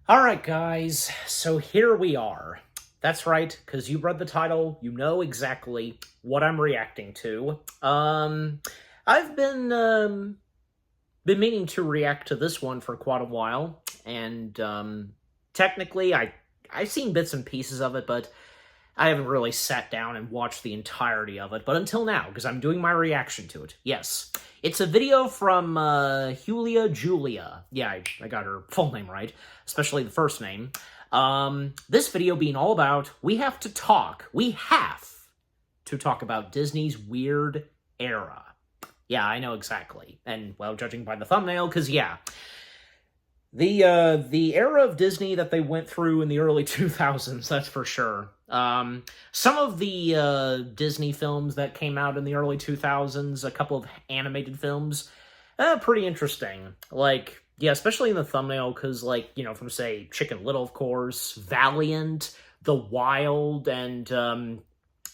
Alright, guys, so here we are. That's right, because you read the title, you know exactly what I'm reacting to. I've been meaning to react to this one for quite a while, and, technically, I've seen bits and pieces of it, but I haven't really sat down and watched the entirety of it, but until now, because I'm doing my reaction to it. Yes. It's a video from, Julia Julia. Yeah, I got her full name right, especially the first name. This video being all about, we have to talk about Disney's weird era. Yeah, I know exactly. And, well, judging by the thumbnail, because, yeah, the era of Disney that they went through in the early 2000s, that's for sure. Some of the Disney films that came out in the early 2000s, a couple of animated films, pretty interesting. Like, yeah, especially in the thumbnail, because, like, you know, from, say, Chicken Little, of course, Valiant, The Wild, and,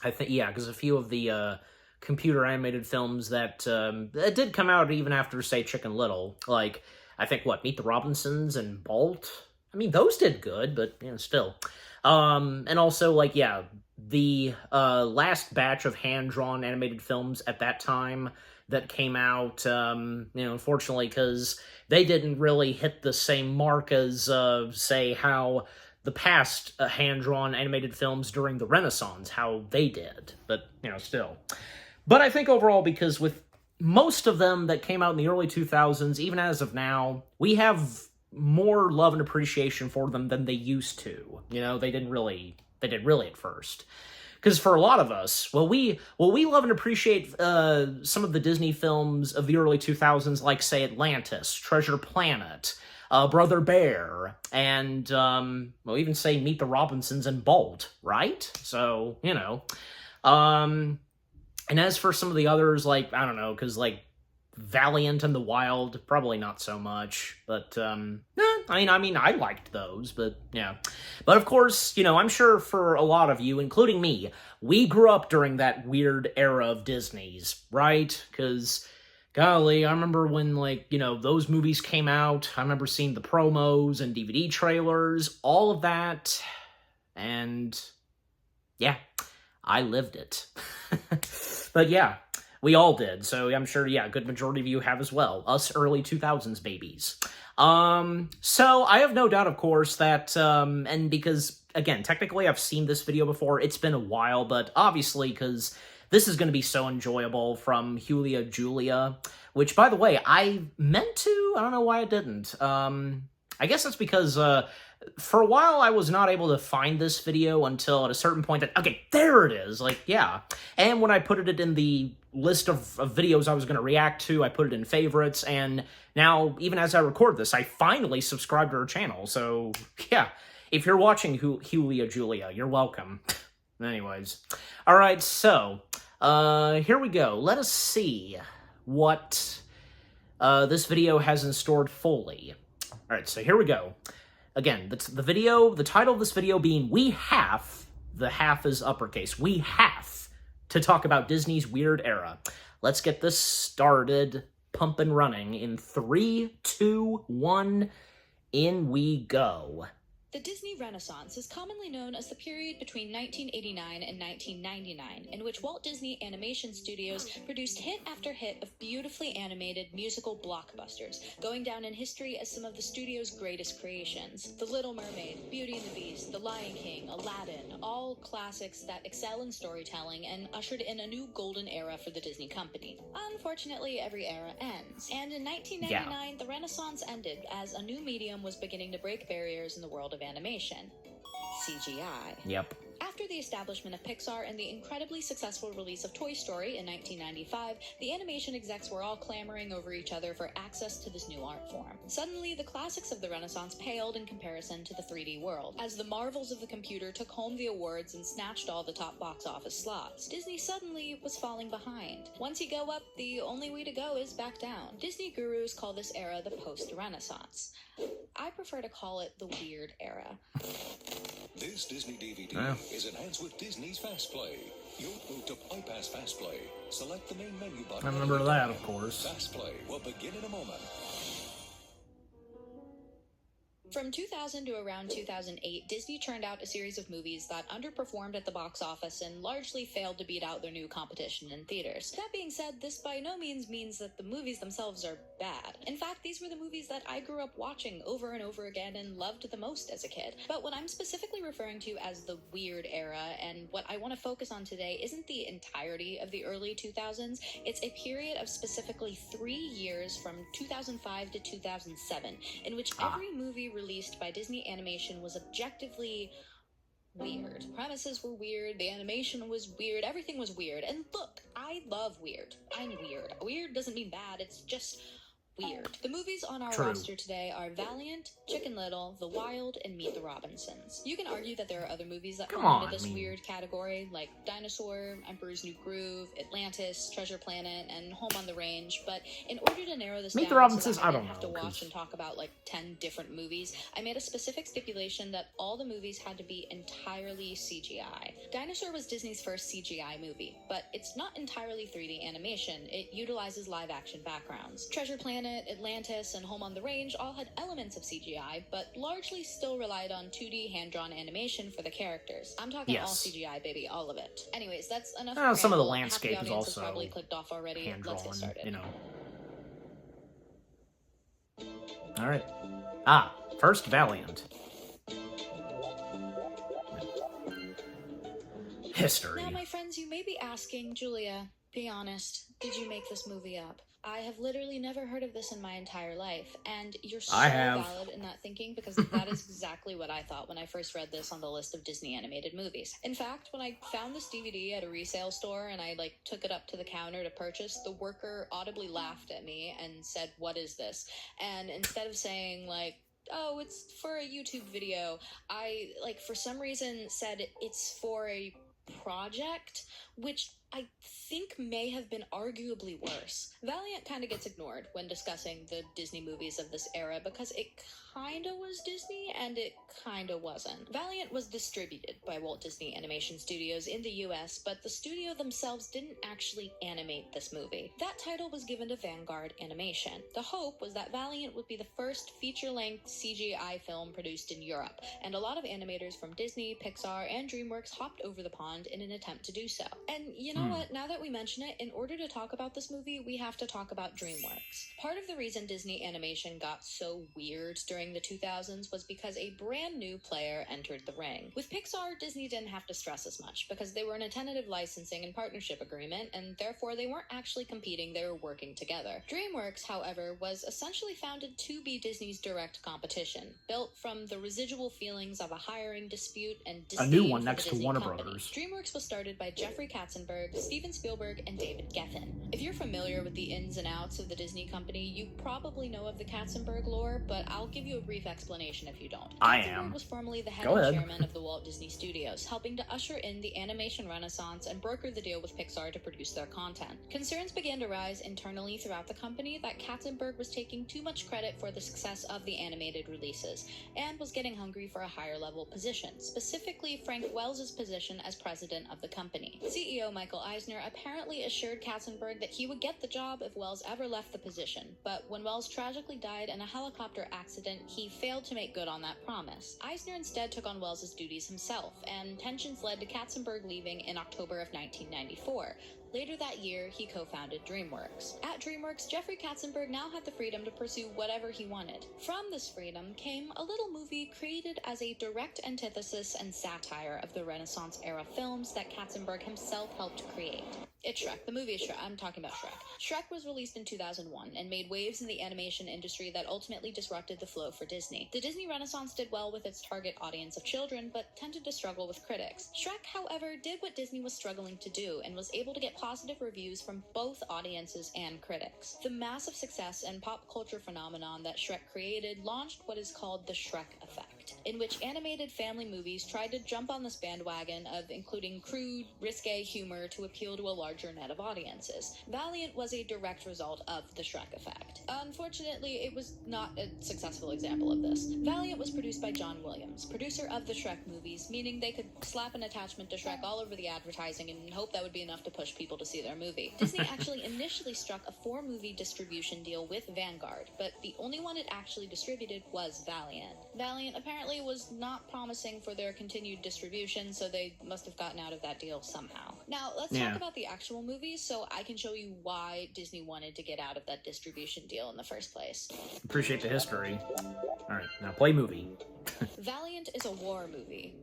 I think, yeah, because a few of the, computer animated films that did come out even after, say, Chicken Little, like, I think, what, Meet the Robinsons and Bolt? I mean, those did good, but, you know, still. And also, like, yeah, the last batch of hand-drawn animated films at that time that came out, you know, unfortunately, because they didn't really hit the same mark as, say, how the past hand-drawn animated films during the Renaissance, how they did. But, you know, still. But I think overall, because with most of them that came out in the early 2000s, even as of now, we have more love and appreciation for them than they used to. You know, they did really at first. Because for a lot of us, we love and appreciate some of the Disney films of the early 2000s, like, say, Atlantis, Treasure Planet, Brother Bear, and, well, even say Meet the Robinsons and Bolt, right? So, you know, and as for some of the others, like, I don't know, because, like, Valiant and The Wild, probably not so much, but, I mean, I liked those, but, yeah. But, of course, you know, I'm sure for a lot of you, including me, we grew up during that weird era of Disney's, right? Because, golly, I remember when, like, you know, those movies came out, I remember seeing the promos and DVD trailers, all of that, and, yeah, I lived it. But yeah, we all did, so I'm sure, yeah, a good majority of you have as well. Us early 2000s babies. So I have no doubt, of course, that, and because, again, technically I've seen this video before, it's been a while, but obviously, because this is going to be so enjoyable from Julia Julia, which, by the way, I meant to, I don't know why I didn't. I guess that's because, for a while, I was not able to find this video until at a certain point that, okay, there it is, like, yeah. And when I put it in the list of videos I was going to react to, I put it in favorites, and now, even as I record this, I finally subscribed to her channel, so, yeah. If you're watching Julia Julia, you're welcome. Anyways. Alright, so, here we go. Let us see what this video has in store fully. Alright, so here we go. Again, the title of this video being, we have, the half is uppercase, we have to talk about Disney's weird era. Let's get this started, pump and running, in 3, 2, 1, in we go. The Disney Renaissance is commonly known as the period between 1989 and 1999, in which Walt Disney Animation Studios produced hit after hit of beautifully animated musical blockbusters, going down in history as some of the studio's greatest creations. The Little Mermaid, Beauty and the Beast, The Lion King, Aladdin, all classics that excel in storytelling and ushered in a new golden era for the Disney company. Unfortunately, every era ends, and in 1999, the Renaissance ended as a new medium was beginning to break barriers in the world of animation. CGI. Yep. After the establishment of Pixar and the incredibly successful release of Toy Story in 1995, the animation execs were all clamoring over each other for access to this new art form. Suddenly, the classics of the Renaissance paled in comparison to the 3D world. As the marvels of the computer took home the awards and snatched all the top box office slots, Disney suddenly was falling behind. Once you go up, the only way to go is back down. Disney gurus call this era the post-Renaissance. I prefer to call it the weird era. This Disney DVD is enhanced with Disney's Fast Play. You'll move to Bypass Fast Play. Select the main menu button. I remember that, of course. Fast Play will begin in a moment. From 2000 to around 2008, Disney churned out a series of movies that underperformed at the box office and largely failed to beat out their new competition in theaters. That being said, this by no means means that the movies themselves are bad. In fact, these were the movies that I grew up watching over and over again and loved the most as a kid. But what I'm specifically referring to as the weird era, and what I want to focus on today, isn't the entirety of the early 2000s. It's a period of specifically 3 years from 2005 to 2007, in which every movie released by Disney Animation was objectively weird. Premises were weird, the animation was weird, everything was weird. And look, I love weird. I'm weird. Weird doesn't mean bad, it's just weird. The movies on our roster today are Valiant, Chicken Little, The Wild, and Meet the Robinsons. You can argue that there are other movies that fall into this weird category, like Dinosaur, Emperor's New Groove, Atlantis, Treasure Planet, and Home on the Range, but in order to narrow this down so that I didn't have to watch and talk about like 10 different movies, I made a specific stipulation that all the movies had to be entirely CGI. Dinosaur was Disney's first CGI movie, but it's not entirely 3D animation. It utilizes live-action backgrounds. Treasure Planet, Atlantis, and Home on the Range all had elements of CGI, but largely still relied on 2D hand-drawn animation for the characters. I'm talking all CGI, baby, all of it. Anyways, that's enough. Some of the landscape is also probably clicked off already. hand-drawn, Let's get started. you know. All right. First Valiant. History. Now, my friends, you may be asking, Julia, be honest, did you make this movie up? I have literally never heard of this in my entire life, and you're so valid in that thinking, because that is exactly what I thought when I first read this on the list of Disney animated movies. In fact, when I found this DVD at a resale store and I took it up to the counter to purchase, the worker audibly laughed at me and said, "What is this?" And instead of saying "Oh, it's for a YouTube video," I for some reason said it's for a project, which I think may have been arguably worse. Valiant kind of gets ignored when discussing the Disney movies of this era because it kind of was Disney and it kind of wasn't. Valiant was distributed by Walt Disney Animation Studios in the US, but the studio themselves didn't actually animate this movie. That title was given to Vanguard Animation. The hope was that Valiant would be the first feature-length CGI film produced in Europe, and a lot of animators from Disney, Pixar, and DreamWorks hopped over the pond in an attempt to do so. And you know what? Now that we mention it, in order to talk about this movie, we have to talk about DreamWorks. Part of the reason Disney Animation got so weird during the 2000s was because a brand new player entered the ring. With Pixar, Disney didn't have to stress as much because they were in a tentative licensing and partnership agreement, and therefore they weren't actually competing, they were working together. DreamWorks, however, was essentially founded to be Disney's direct competition, built from the residual feelings of a hiring dispute and disdain a new one for next the to Disney Warner company. Brothers. DreamWorks was started by Jeffrey Katzenberg, Steven Spielberg, and David Geffen. If you're familiar with the ins and outs of the Disney company, you probably know of the Katzenberg lore, but I'll give you a brief explanation if you don't. Katzenberg was formerly the head and chairman of the Walt Disney Studios, helping to usher in the animation renaissance and broker the deal with Pixar to produce their content. Concerns began to rise internally throughout the company that Katzenberg was taking too much credit for the success of the animated releases, and was getting hungry for a higher level position, specifically Frank Wells' position as president of the company. CEO Michael Eisner apparently assured Katzenberg that he would get the job if Wells ever left the position, but when Wells tragically died in a helicopter accident, he failed to make good on that promise. Eisner instead took on Wells' duties himself, and tensions led to Katzenberg leaving in October of 1994. Later that year, he co-founded DreamWorks. At DreamWorks, Jeffrey Katzenberg now had the freedom to pursue whatever he wanted. From this freedom came a little movie created as a direct antithesis and satire of the Renaissance-era films that Katzenberg himself helped create. It's Shrek. The movie is Shrek. I'm talking about Shrek. Shrek was released in 2001 and made waves in the animation industry that ultimately disrupted the flow for Disney. The Disney Renaissance did well with its target audience of children, but tended to struggle with critics. Shrek, however, did what Disney was struggling to do and was able to get positive reviews from both audiences and critics. The massive success and pop culture phenomenon that Shrek created launched what is called the Shrek effect. Effect, in which animated family movies tried to jump on this bandwagon of including crude, risque humor to appeal to a larger net of audiences. Valiant was a direct result of the Shrek Effect. Unfortunately, it was not a successful example of this. Valiant was produced by John Williams, producer of the Shrek movies, meaning they could slap an attachment to Shrek all over the advertising and hope that would be enough to push people to see their movie. Disney actually initially struck a 4-movie distribution deal with Vanguard, but the only one it actually distributed was Valiant. Valiant apparently was not promising for their continued distribution, so they must have gotten out of that deal somehow. Now, let's talk about the actual movies so I can show you why Disney wanted to get out of that distribution deal in the first place. Appreciate the history. Alright, now play movie. Valiant is a war movie.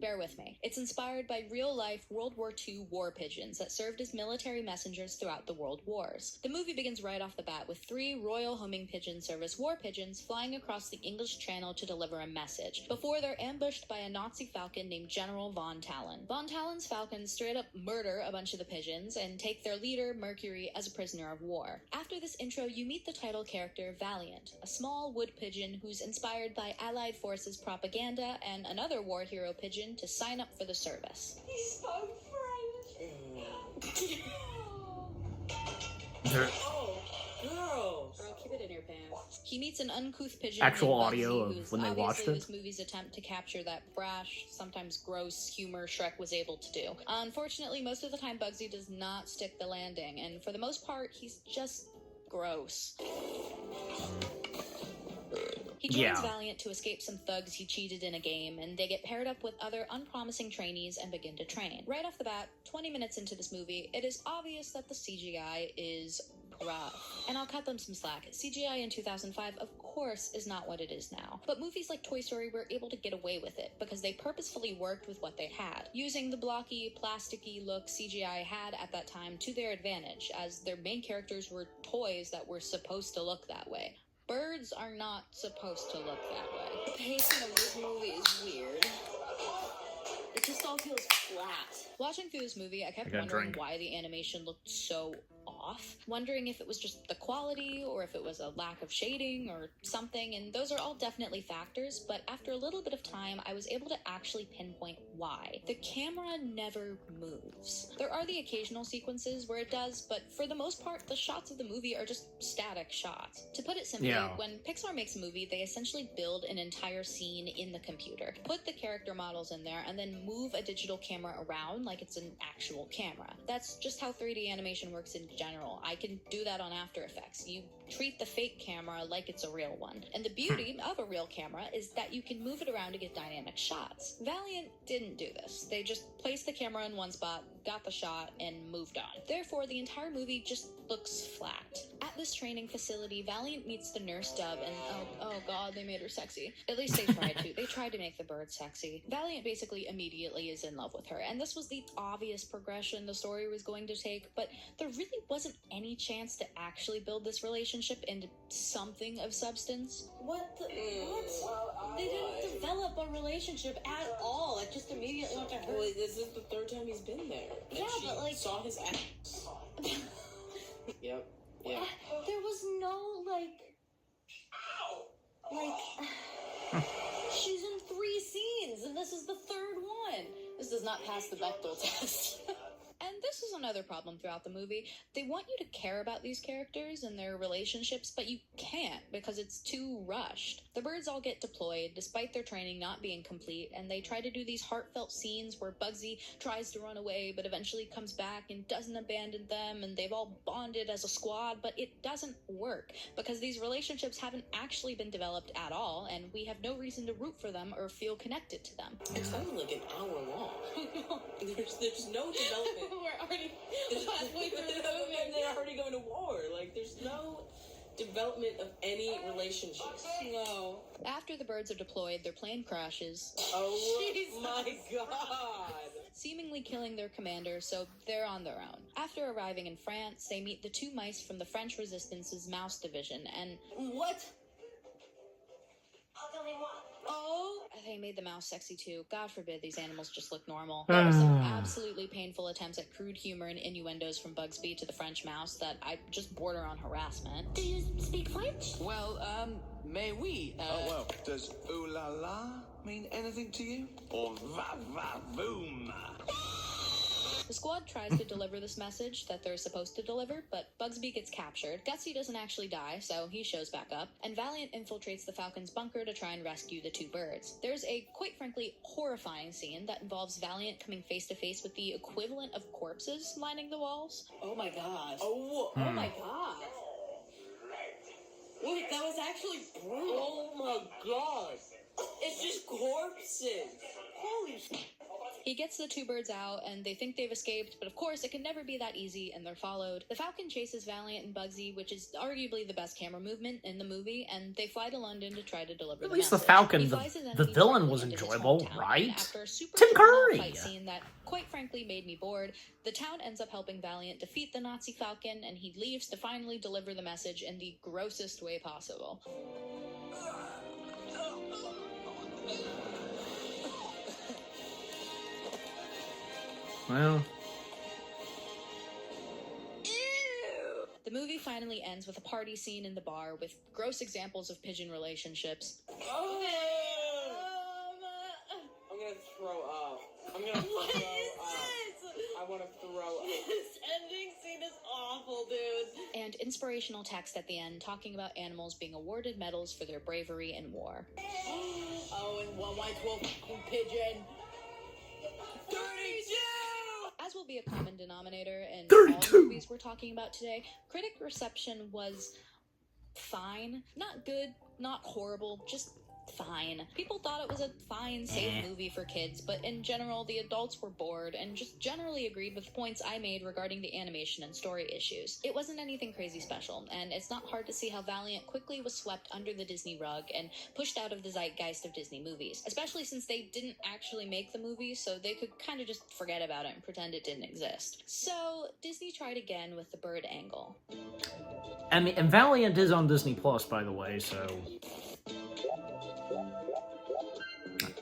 Bear with me. It's inspired by real-life World War II war pigeons that served as military messengers throughout the world wars. The movie begins right off the bat with 3 Royal Homing Pigeon Service war pigeons flying across the English Channel to deliver a message, before they're ambushed by a Nazi falcon named General von Talon. Von Talon's falcons straight up murder a bunch of the pigeons and take their leader, Mercury, as a prisoner of war. After this intro, you meet the title character, Valiant, a small wood pigeon who's inspired by Allied forces propaganda and another war hero pigeon to sign up for the service. He spoke French. Oh, girls. Girl, keep it in your pants. He meets an uncouth pigeon Actual named audio Bugsy, of who's when they watched obviously it? this movie's attempt to capture that brash, sometimes gross humor Shrek was able to do. Unfortunately, most of the time Bugsy does not stick the landing, and for the most part, he's just gross. He joins Valiant to escape some thugs he cheated in a game, and they get paired up with other unpromising trainees and begin to train. Right off the bat, 20 minutes into this movie, it is obvious that the CGI is rough. And I'll cut them some slack. CGI in 2005, of course, is not what it is now. But movies like Toy Story were able to get away with it because they purposefully worked with what they had, using the blocky, plasticky look CGI had at that time to their advantage, as their main characters were toys that were supposed to look that way. Birds are not supposed to look that way. The pacing of this movie is weird. It just all feels flat. Watching through this movie, I kept wondering why the animation looked so off, wondering if it was just the quality or if it was a lack of shading or something, and those are all definitely factors, but after a little bit of time, I was able to actually pinpoint why. The camera never moves. There are the occasional sequences where it does, but for the most part, the shots of the movie are just static shots. To put it simply, when Pixar makes a movie, they essentially build an entire scene in the computer, put the character models in there, and then move a digital camera around like it's an actual camera. That's just how 3D animation works in general. I can do that on After Effects. You treat the fake camera like it's a real one. And the beauty of a real camera is that you can move it around to get dynamic shots. Valiant didn't do this. They just placed the camera in one spot, got the shot, and moved on. Therefore, the entire movie just looks flat. At this training facility, Valiant meets the nurse Dub, and oh god, they made her sexy. At least they tried to. They tried to make the bird sexy. Valiant basically immediately is in love with her, and this was the obvious progression the story was going to take, but there really wasn't any chance to actually build this relationship into something of substance. What? They didn't develop a relationship at all. It just immediately went to her. Well, this is the 3rd time he's been there. And Yeah, she but, like- saw his ass. Yep. Yeah. There was no, she's in 3 scenes, and this is the 3rd one. This does not pass the Bechdel test. And this is another problem throughout the movie. They want you to care about these characters and their relationships, but you can't because it's too rushed. The birds all get deployed despite their training not being complete, and they try to do these heartfelt scenes where Bugsy tries to run away but eventually comes back and doesn't abandon them, and they've all bonded as a squad, but it doesn't work because these relationships haven't actually been developed at all, and we have no reason to root for them or feel connected to them. It's only like an hour long. There's no development. We're already halfway through the movie. And they're already going to war. Like, there's no development of any relationships. No. After the birds are deployed, their plane crashes, Oh Jesus. my god. seemingly killing their commander, so they're on their own. After arriving in France, they meet the 2 mice from the French Resistance's mouse division, and What? oh, they made the mouse sexy too. God forbid these animals just look normal. There were some absolutely painful attempts at crude humor and innuendos from Bugsby to the French mouse that I just border on harassment. Do you speak French? Well, mais oui. Oh, well, does ooh la la la mean anything to you? Or va va boom? The squad tries to deliver this message that they're supposed to deliver, but Bugsby gets captured. Gutsy doesn't actually die, so he shows back up, and Valiant infiltrates the Falcon's bunker to try and rescue the two birds. There's a, quite frankly, horrifying scene that involves Valiant coming face to face with the equivalent of corpses lining the walls. Oh my gosh. Oh, Oh my god. Wait, that was actually brutal. oh my god. It's just corpses. Holy shit. He gets the two birds out, and they think they've escaped, but of course it can never be that easy, and they're followed. The Falcon chases Valiant and Bugsy, which is arguably the best camera movement in the movie, and they fly to London to try to deliver At the least the message. Falcon, He the flies his the enemies villain back was into his enjoyable, hometown, and right? after a super Tim dramatic Curry! fight scene that, quite frankly, made me bored, the town ends up helping Valiant defeat the Nazi Falcon, and he leaves to finally deliver the message in the grossest way possible. Well, The movie finally ends with a party scene in the bar with gross examples of pigeon relationships. I'm gonna throw up. I'm gonna What throw is up. this? I wanna throw up. This ending scene is awful, dude. And inspirational text at the end talking about animals being awarded medals for their bravery in war. Oh, and one white wolf pigeon. 32! As will be a common denominator in all 32. movies we're talking about today, critic reception was fine. Not good, not horrible, just fine. People thought it was a fine, safe movie for kids, but in general, the adults were bored and just generally agreed with the points I made regarding the animation and story issues. It wasn't anything crazy special, and it's not hard to see how Valiant quickly was swept under the Disney rug and pushed out of the zeitgeist of Disney movies, especially since they didn't actually make the movie, so they could kind of just forget about it and pretend it didn't exist. So, Disney tried again with the bird angle. and Valiant is on Disney Plus, by the way, so...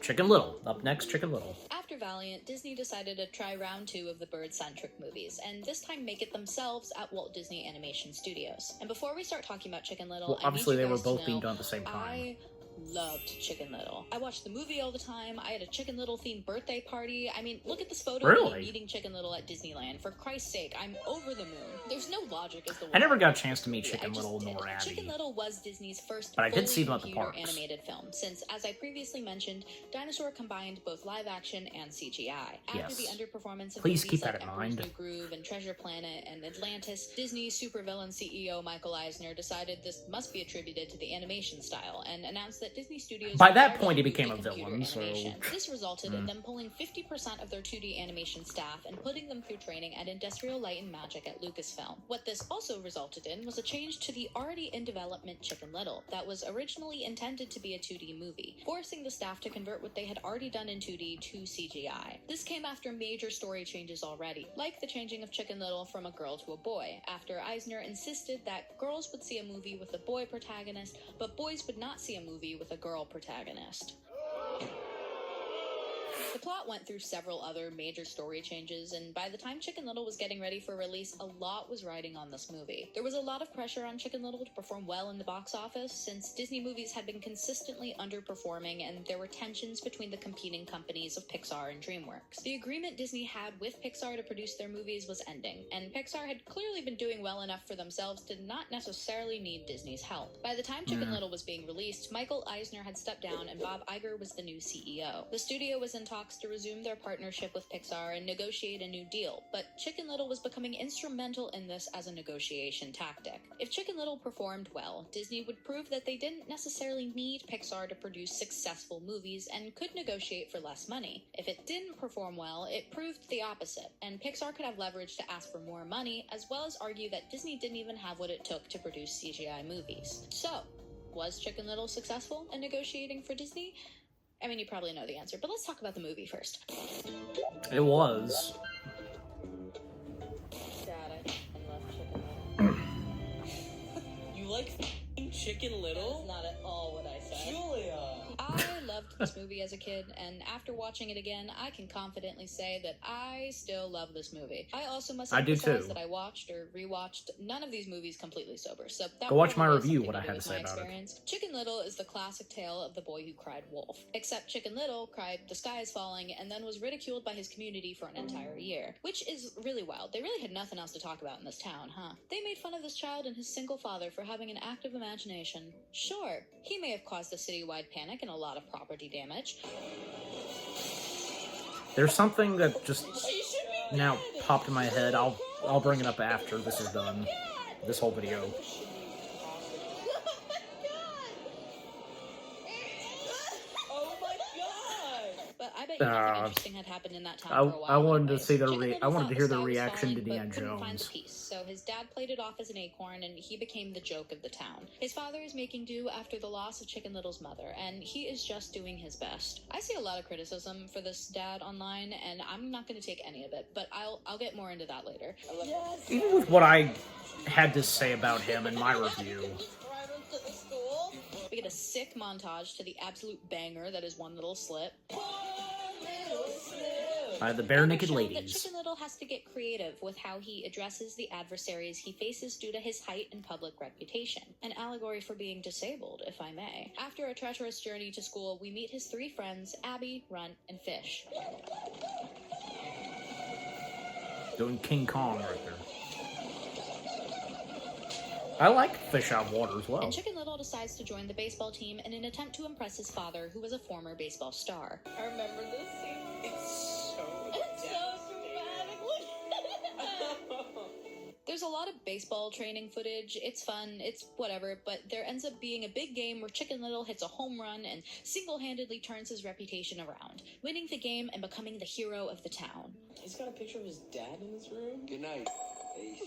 Chicken Little. Up next, Chicken Little. After Valiant, Disney decided to try round 2 of the bird-centric movies, and this time make it themselves at Walt Disney Animation Studios. And before we start talking about Chicken Little, Well, obviously I need they you were guys to both being know done at the same time. I loved Chicken Little. I watched the movie all the time. I had a Chicken Little themed birthday party. I mean, look at this photo of Really? me eating Chicken Little at Disneyland. For Christ's sake, I'm over the moon. There's no logic as the I never word. got a chance to meet I Chicken just Little did. nor Abby. Chicken Little was Disney's first But I did fully see them at the computer parks. animated film, since, as I previously mentioned, Dinosaur combined both live action and CGI. After Yes. the underperformance of Please movies keep that like in Emperor's mind. New Groove and Treasure Planet and Atlantis, Disney's supervillain CEO Michael Eisner decided this must be attributed to the animation style and announced that Disney Studios By that would point, he remove became the a computer villain, so- animation. This resulted in them pulling 50% of their 2D animation staff and putting them through training at Industrial Light and Magic at Lucasfilm. What this also resulted in was a change to the already in development Chicken Little that was originally intended to be a 2D movie, forcing the staff to convert what they had already done in 2D to CGI. This came after major story changes already, like the changing of Chicken Little from a girl to a boy, after Eisner insisted that girls would see a movie with a boy protagonist, but boys would not see a movie with a girl protagonist. The plot went through several other major story changes, and by the time Chicken Little was getting ready for release, a lot was riding on this movie. There was a lot of pressure on Chicken Little to perform well in the box office, since Disney movies had been consistently underperforming, and there were tensions between the competing companies of Pixar and DreamWorks. The agreement Disney had with Pixar to produce their movies was ending, and Pixar had clearly been doing well enough for themselves to not necessarily need Disney's help. By the time Chicken Little was being released, Michael Eisner had stepped down and Bob Iger was the new CEO. The studio was in talks to resume their partnership with Pixar and negotiate a new deal, but Chicken Little was becoming instrumental in this as a negotiation tactic. If Chicken Little performed well, Disney would prove that they didn't necessarily need Pixar to produce successful movies and could negotiate for less money. If it didn't perform well, it proved the opposite, and Pixar could have leverage to ask for more money, as well as argue that Disney didn't even have what it took to produce CGI movies. So, was Chicken Little successful in negotiating for Disney? I mean, you probably know the answer, but let's talk about the movie first. It was. Dad, I love Chicken Little. You like f***ing Chicken That's Little? not at all what I said. Julia! I loved this movie as a kid, and after watching it again, I can confidently say that I still love this movie. I also must I do emphasize too. that I watched or rewatched none of these movies completely sober, so that Go watch my probably has review, something what I do had to with say my about it. experience. Chicken Little is the classic tale of the boy who cried wolf. Except Chicken Little cried "the sky is falling" and then was ridiculed by his community for an entire year. Which is really wild. They really had nothing else to talk about in this town, huh? They made fun of this child and his single father for having an active imagination. Sure, he may have caused a citywide panic and a lot of property damage. There's something that just now popped in my head. I'll bring it up after this is done. This whole video. Oh my god! But I bet you nothing interesting had happened in that town for a while. I wanted to anyways. see Chicken Little I wanted to thought hear the sky was reaction to falling, but Deanna couldn't find the Jones. piece, so his dad played it off as an acorn, and he became the joke of the town. His father is making do after the loss of Chicken Little's mother, and he is just doing his best. I see a lot of criticism for this dad online, and I'm not going to take any of it, but I'll get more into that later. Even with what I had to say about him in my review. We get a sick montage to the absolute banger that is One Little Slip. By the Bare Naked Show that Ladies. Chicken Little has to get creative with how he addresses the adversaries he faces due to his height and public reputation. An allegory for being disabled, if I may. After a treacherous journey to school, we meet his three friends, Abby, Runt, and Fish. Doing King Kong right there. I like Fish Out of Water as well. And Chicken Little decides to join the baseball team in an attempt to impress his father, who was a former baseball star. I remember this scene. It's so There's a lot of baseball training footage. It's fun, it's whatever, but there ends up being a big game where Chicken Little hits a home run and single-handedly turns his reputation around, winning the game and becoming the hero of the town. He's got a picture of his dad in his room. Good night.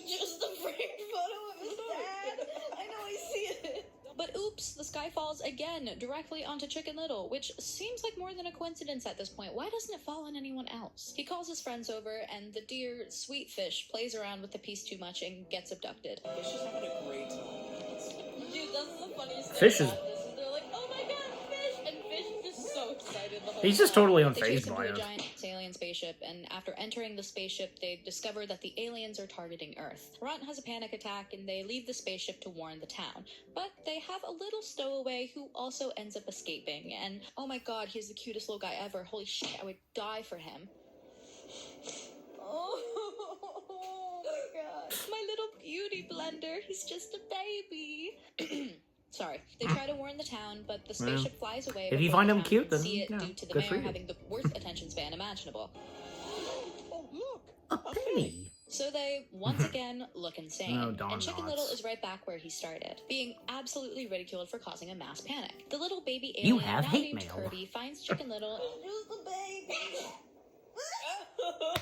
Just a framed photo of his dad. I know, I see it. But oops, the sky falls again, directly onto Chicken Little, which seems like more than a coincidence at this point. Why doesn't it fall on anyone else? He calls his friends over, and the dear, sweet Fish plays around with the piece too much and gets abducted. He's just having a great time. Dude, that's the funniest thing Fish is- about this. They're like, oh my god, Fish! And Fish is just so excited the whole He's just time. totally They chase unfazed into by a it. giant alien spaceship, and after entering the spaceship, they discover that the aliens are targeting Earth. Runt has a panic attack, and they leave the spaceship to warn the town. But they have a little stowaway who also ends up escaping, and oh my god, he's the cutest little guy ever. Holy shit, I would die for him. Oh my god. My little beauty blender, he's just a baby. Sorry. They try to warn the town, but the spaceship flies away. if you before find the him town cute, can then, see it yeah, due to the good for mayor you. having the worst attention span imaginable. Oh, look. A penny. So they, once again, look insane. No, darn and Chicken not. Little is right back where he started, being absolutely ridiculed for causing a mass panic. The little baby You alien, have now hate named mail. Kirby, finds Chicken Little Just a baby.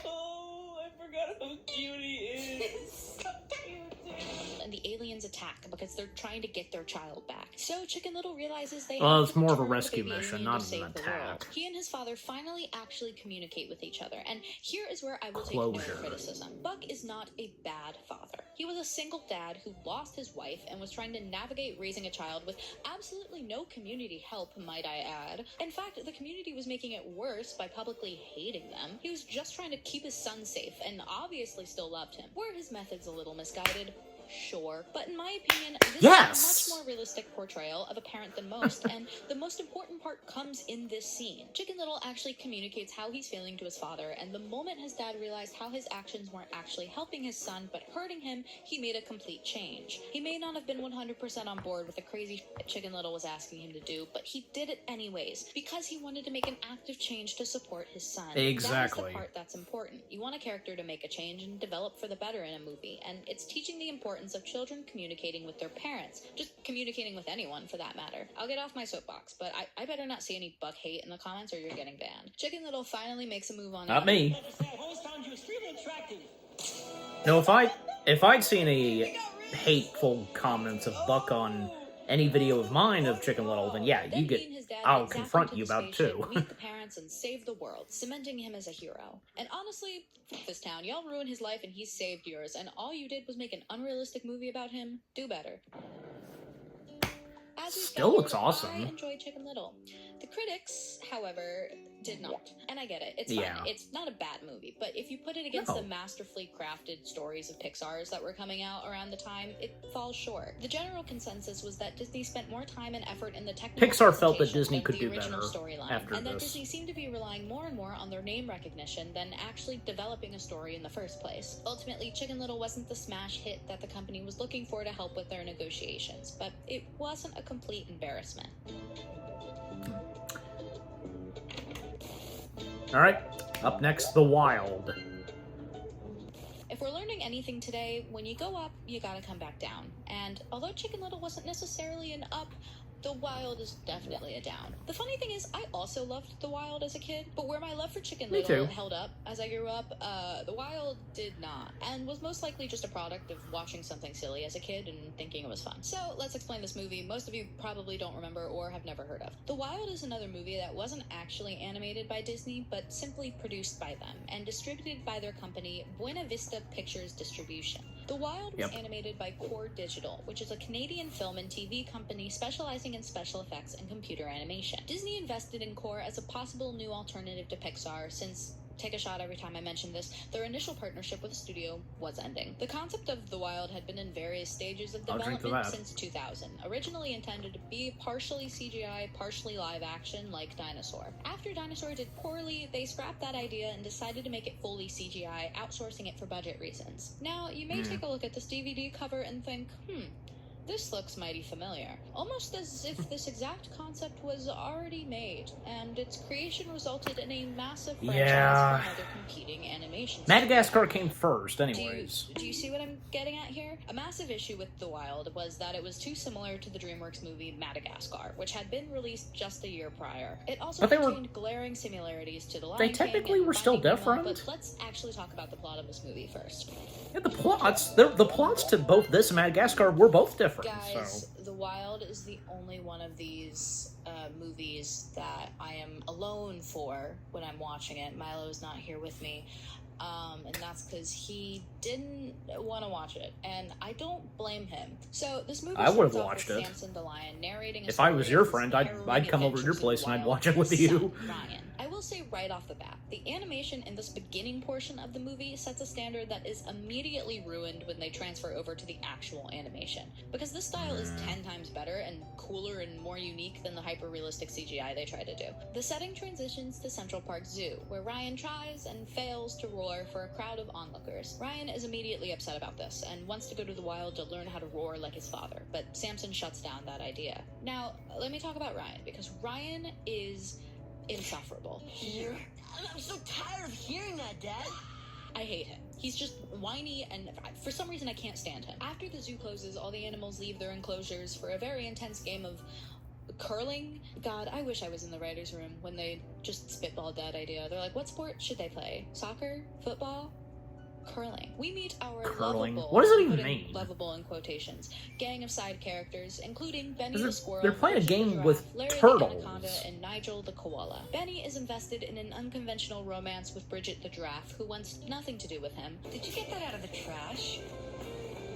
Oh, I forgot how cute he is. So cute, dude. and the aliens attack because they're trying to get their child back. So Chicken Little realizes they Well, have it's to more of a turn the rescue baby mission, alien not to save an the world. attack. He and his father finally actually communicate with each other, and here is where I will Closure. take no criticism. Buck is not a bad father. He was a single dad who lost his wife and was trying to navigate raising a child with absolutely no community help, might I add. In fact, the community was making it worse by publicly hating them. He was just trying to keep his son safe and obviously still loved him. Were his methods a little misguided? Sure, but in my opinion, this Yes! is a much more realistic portrayal of a parent than most, and the most important part comes in this scene. Chicken Little actually communicates how he's feeling to his father, and the moment his dad realized how his actions weren't actually helping his son but hurting him, he made a complete change. He may not have been 100% on board with the crazy shit Chicken Little was asking him to do, but he did it anyways, because he wanted to make an active change to support his son. That is Exactly. the part that's important. You want a character to make a change and develop for the better in a movie, and it's teaching the importance of children communicating with their parents, just communicating with anyone for that matter. I'll get off my soapbox, but I better not see any Buck hate in the comments or you're getting banned. Chicken Little finally makes a move on Not him. me. I've always found you extremely attractive. No, if I'd seen any hateful comments of Buck on any video of mine of Chicken Little, then yeah, Then you he get. and his dad I'll get zapped confront into you the about it spaceship, too. meet the parents and save the world, cementing him as a hero. And honestly, f this town. Y'all ruined his life and he saved yours, and all you did was make an unrealistic movie about him. Do better. As we've Still looks gathered, awesome. I enjoyed Chicken Little. The critics, however, did not. And I get it. It's Yeah. fine. It's not a bad movie. But if you put it against the masterfully crafted stories of Pixar's that were coming out around the time, it falls short. The general consensus was that Disney spent more time and effort in the technical Pixar felt that presentation Disney of could the do original better storyline, after and that this. Disney seemed to be relying more and more on their name recognition than actually developing a story in the first place. Ultimately, Chicken Little wasn't the smash hit that the company was looking for to help with their negotiations, but it wasn't a complete embarrassment. Alright, up next, The Wild. If we're learning anything today, when you go up, you gotta come back down. And although Chicken Little wasn't necessarily an up, The Wild is definitely a down. The funny thing is, I also loved The Wild as a kid, but where my love for Chicken Me Little too. held up as I grew up, The Wild did not, and was most likely just a product of watching something silly as a kid and thinking it was fun. So let's explain this movie most of you probably don't remember or have never heard of. The Wild is another movie that wasn't actually animated by Disney, but simply produced by them, and distributed by their company, Buena Vista Pictures Distribution. The Wild was animated by Core Digital, which is a Canadian film and TV company specializing in special effects and computer animation. Disney invested in Core as a possible new alternative to Pixar since, take a shot every time I mention this, their initial partnership with the studio was ending. The concept of The Wild had been in various stages of I'll drink to development that. since 2000, originally intended to be partially CGI, partially live action like Dinosaur. After Dinosaur did poorly, they scrapped that idea and decided to make it fully CGI, outsourcing it for budget reasons. Now, you may take a look at this DVD cover and think, this looks mighty familiar. Almost as if this exact concept was already made, and its creation resulted in a massive franchise Yeah. from other competing animation Madagascar came first, do anyways. you see what I'm getting at here? A massive issue with The Wild was that it was too similar to the DreamWorks movie Madagascar, which had been released just a year prior. It also But they were- contained glaring similarities to The Lion They King technically and were still Finding Nemo, different. But let's actually talk about the plot of this movie first. Yeah, the plots to both this and Madagascar were both different, Guys, so... The Wild is the only one of these movies that I am alone for when I'm watching it. Milo's not here with me. And that's because he didn't want to watch it, and I don't blame him. So this movie I would've starts off watched with it. Samson the Lion narrating. If I was your friend, I'd come over to your place and I'd watch it with you. Ryan. I will say right off the bat, the animation in this beginning portion of the movie sets a standard that is immediately ruined when they transfer over to the actual animation. Because this style is 10 times better and cooler and more unique than the hyper-realistic CGI they try to do. The setting transitions to Central Park Zoo, where Ryan tries and fails to roar for a crowd of onlookers. Ryan is immediately upset about this and wants to go to the wild to learn how to roar like his father, but Samson shuts down that idea. Now, let me talk about Ryan, because Ryan is insufferable. Here? I'm so tired of hearing that, Dad. I hate him. He's just whiny, and for some reason I can't stand him. After the zoo closes, all the animals leave their enclosures for a very intense game of curling. God, I wish I was in the writer's room when they just spitballed that idea. They're like, what sport should they play? Soccer? Football? Curling. We meet our Curling? lovable, What does it even putting mean? lovable in quotations, gang of side characters, including Benny They're- the squirrel, they're playing a Richie the game giraffe, with Larry the turtles. anaconda, and Nigel the koala. Benny is invested in an unconventional romance with Bridget the giraffe, who wants nothing to do with him. Did you get that out of the trash?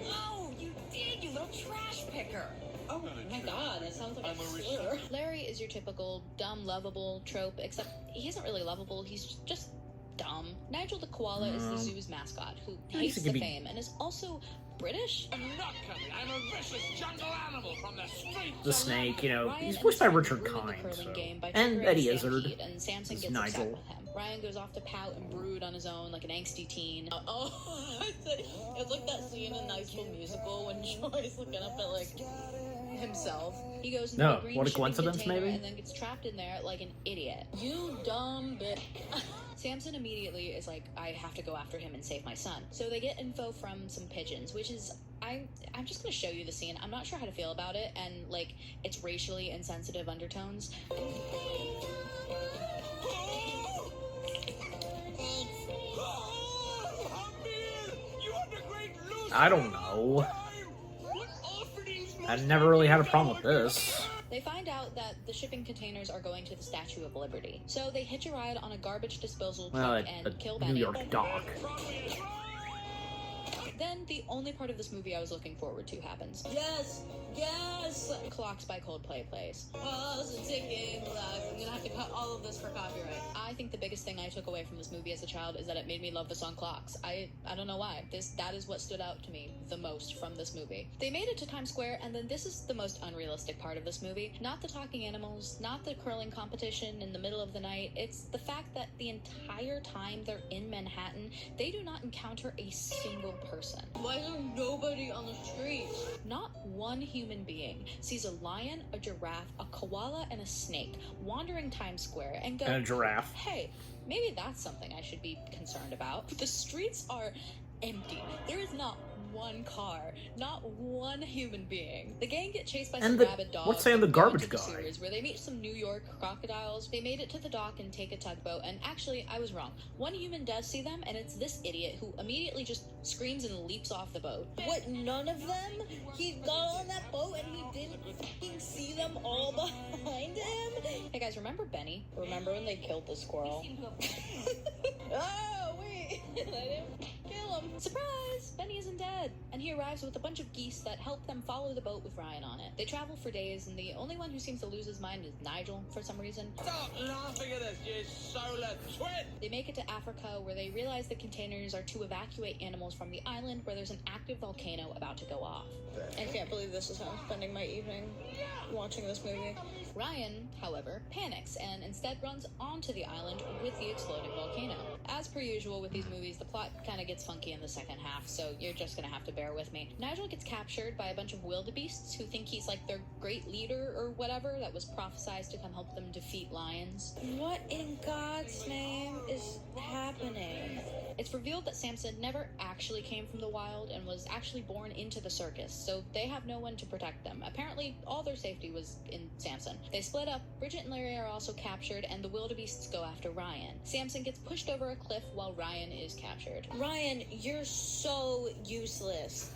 Oh, you did, you little trash picker. Oh my god, that sounds like a slur. Larry is your typical dumb, lovable trope, except he isn't really lovable, he's just dumb. Nigel the koala is the zoo's mascot, who hates he the could be- fame and is also British. I'm not coming. I'm a vicious jungle animal from the streets. The snake, you know, Ryan he's and voiced by his Richard friend ruin the Kind, curling so... game by And triggering Eddie Izzard Stampede, and Samson is gets Nigel. upset with him. Ryan goes off to pout and brood on his own like an angsty teen. It's like that scene in High School Musical when Troy's looking up at like himself. He goes into No, a green what a shipping coincidence, container maybe? and then gets trapped in there like an idiot. You dumb bitch. Samson immediately is like, I have to go after him and save my son. So they get info from some pigeons, which is, I'm just gonna show you the scene. I'm not sure how to feel about it, and like, it's racially insensitive undertones. I don't know. I never really had a problem with this. They find out that the shipping containers are going to the Statue of Liberty. So they hitch a ride on a garbage disposal truck Well, and a kill New Benny. York dock. Then the only part of this movie I was looking forward to happens. Yes! Yes! Clocks by Coldplay plays. Balls and ticking clocks. I'm gonna have to cut all of this for copyright. I think the biggest thing I took away from this movie as a child is that it made me love the song Clocks. I don't know why. That is what stood out to me the most from this movie. They made it to Times Square, and then this is the most unrealistic part of this movie. Not the talking animals, not the curling competition in the middle of the night. It's the fact that the entire time they're in Manhattan, they do not encounter a single person. Why is there nobody on the streets? Not one human being sees a lion, a giraffe, a koala, and a snake wandering Times Square and go, And a giraffe. hey, maybe that's something I should be concerned about. The streets are empty. There is not one car, not one human being. The gang get chased by some And the- rabid dogs. what's saying the and go garbage into the guy? sewers, where they meet some New York crocodiles. They made it to the dock and take a tugboat, and actually, I was wrong. One human does see them, and it's this idiot who immediately just screams and leaps off the boat. What, none of them? He got on that boat and he didn't fucking see them all behind him? Hey guys, remember Benny? Remember when they killed the squirrel? Oh, wait. Let him kill him. Surprise! Benny isn't dead, and he arrives with a bunch of geese that help them follow the boat with Ryan on it. They travel for days, and the only one who seems to lose his mind is Nigel for some reason. Stop laughing at us, you solar twit! They make it to Africa, where they realize the containers are to evacuate animals from the island where there's an active volcano about to go off. I can't believe this is how I'm spending my evening watching this movie. Ryan, however, panics and instead runs onto the island with the exploding volcano. As per usual with these movies, the plot kind of gets funky in the second half, so you're just gonna have to bear with me. Nigel gets captured by a bunch of wildebeests who think he's like their great leader or whatever that was prophesized to come help them defeat lions. What in God's name is happening? It's revealed that Samson never actually came from the wild and was actually born into the circus, so they have no one to protect them. Apparently, all their safety was in Samson. They split up, Bridget and Larry are also captured, and the wildebeests go after Ryan. Samson gets pushed over a cliff while Ryan is captured. Ryan, you're so useless.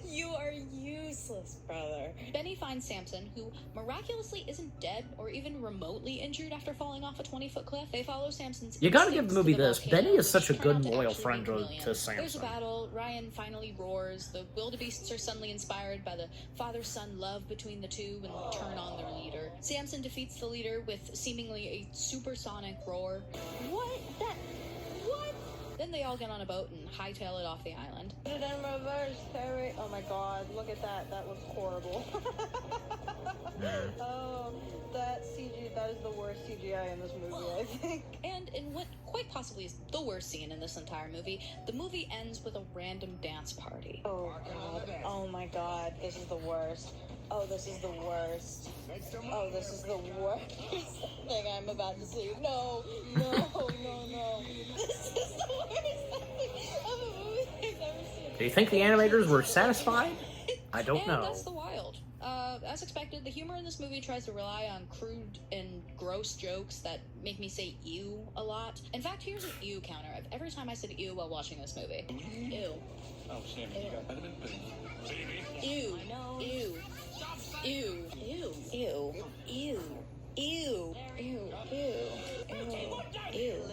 You are useless, brother. Benny finds Samson, who miraculously isn't dead or even remotely injured after falling off a 20-foot cliff. They follow Samson's You gotta give instincts the movie to the this. volcano, Benny is such a which turn good, out to loyal actually friend be to brilliant. There's a Samson. battle, Ryan finally roars, the wildebeests are suddenly inspired by the father-son love between the two and turn on their leader. Samson defeats the leader with seemingly a supersonic roar. What? What? Then they all get on a boat and hightail it off the island. Put it in reverse, Terry. Oh my God, look at that. That looks horrible. Oh, that CG, that is the worst CGI in this movie, I think. And in what quite possibly is the worst scene in this entire movie, the movie ends with a random dance party. Oh God. Oh my God, this is the worst. Oh, this is the worst. Oh, this is the worst thing I'm about to see. No, no, no, no. This is the worst thing of a movie I've ever seen. Do you think the animators were satisfied? I don't And know. that's the wild. As expected, the humor in this movie tries to rely on crude and gross jokes that make me say ew a lot. In fact, here's an ew counter of every time I said ew while watching this movie. Ew. Oh, Sammy, you got vitamin B. Ew. Ew. Ew. Ew. Ew. Ew. Ew. Ew. Ew.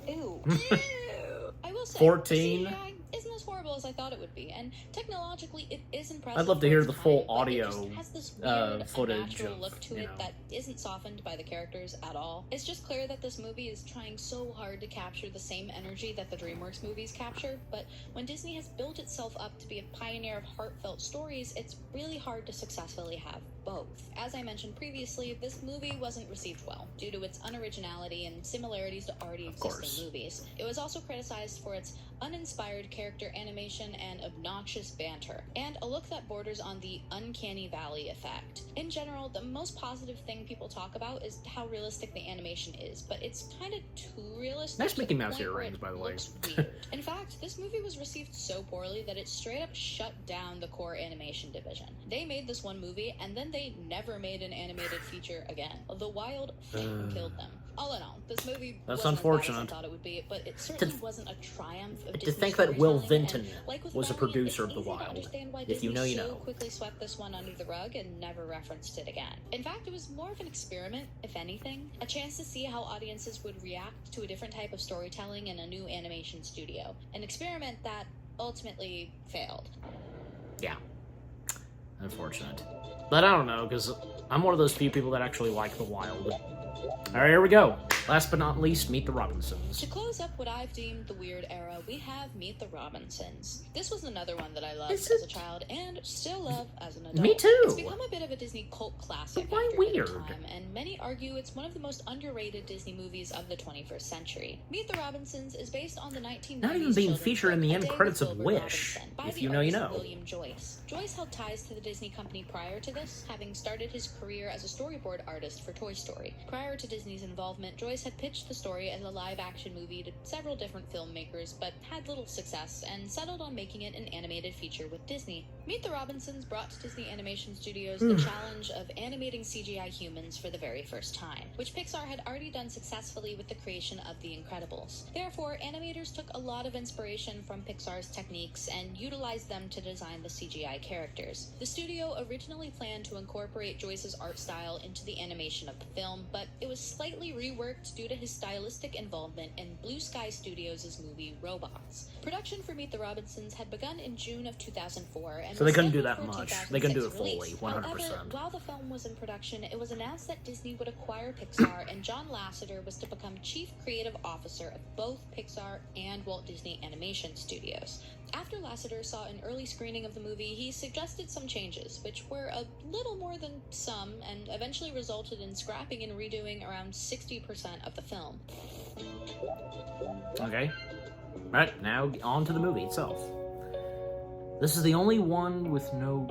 Ew. Ew. I will say, 14. CGI isn't as horrible as I thought it would be, and technologically it is impressive. I'd love to for hear its the time, full but audio, it just has this weird, footage unnatural of, look to you it know. that isn't softened by the characters at all. It's just clear that this movie is trying so hard to capture the same energy that the DreamWorks movies capture, but when Disney has built itself up to be a pioneer of heartfelt stories, it's really hard to successfully have both. As I mentioned previously, this movie wasn't received well due to its unoriginality and similarities to already course. existing movies. It was also criticized for its uninspired character animation and obnoxious banter, and a look that borders on the uncanny valley effect. In general, the most positive thing people talk about is how realistic the animation is, but it's kind of too realistic. Nice to Mickey the Mouse point where earrings, it by the way. looks weird. In fact, this movie was received so poorly that it straight up shut down the core animation division. They made this one movie, and then they never made an animated feature again. The Wild killed them. All in all, this movie That's wasn't as bad as I unfortunate. thought it would be, but it certainly wasn't a triumph of To Disney think that Will storytelling, Vinton and like with was a Valiant, producer it's of The easy to Wild. understand why If Disney you know, you so know. quickly swept this one under the rug and never referenced it again. In fact, it was more of an experiment, if anything, a chance to see how audiences would react to a different type of storytelling in a new animation studio. An experiment that ultimately failed. Yeah. Unfortunate. But I don't know, because I'm one of those few people that actually like The Wild. Alright, here we go. Last but not least, Meet the Robinsons. To close up what I've deemed the weird era, we have Meet the Robinsons. This was another one that I loved as a child and still love as an adult. Me too. It's become a bit of a Disney cult classic But why after a bit weird? of time, and many argue it's one of the most underrated Disney movies of the 21st century. Meet the Robinsons is based on the 1990s Not even being children's featured in book, the A end Day credits with of Wilbur Wish. Robinson, by If the you know, you artist know. William Joyce. Joyce held ties to the Disney company prior to this, having started his career as a storyboard artist for Toy Story. Prior to Disney's involvement, Joyce had pitched the story as a live-action movie to several different filmmakers, but had little success, and settled on making it an animated feature with Disney. Meet the Robinsons brought to Disney Animation Studios the challenge of animating CGI humans for the very first time, which Pixar had already done successfully with the creation of The Incredibles. Therefore, animators took a lot of inspiration from Pixar's techniques and utilized them to design the CGI characters. The studio originally planned to incorporate Joyce's art style into the animation of the film, but it was slightly reworked due to his stylistic involvement in Blue Sky Studios' movie Robots. Production for Meet the Robinsons had begun in June of 2004, and So they was couldn't do scheduled that for much. They couldn't do it 2006 fully, release. 100%. However, while the film was in production, it was announced that Disney would acquire Pixar, and John Lasseter was to become Chief Creative Officer of both Pixar and Walt Disney Animation Studios. After Lasseter saw an early screening of the movie, he suggested some changes, which were a little more than some, and eventually resulted in scrapping and redoing around 60% of the film. Okay. Right, now on to the movie itself. This is the only one with no...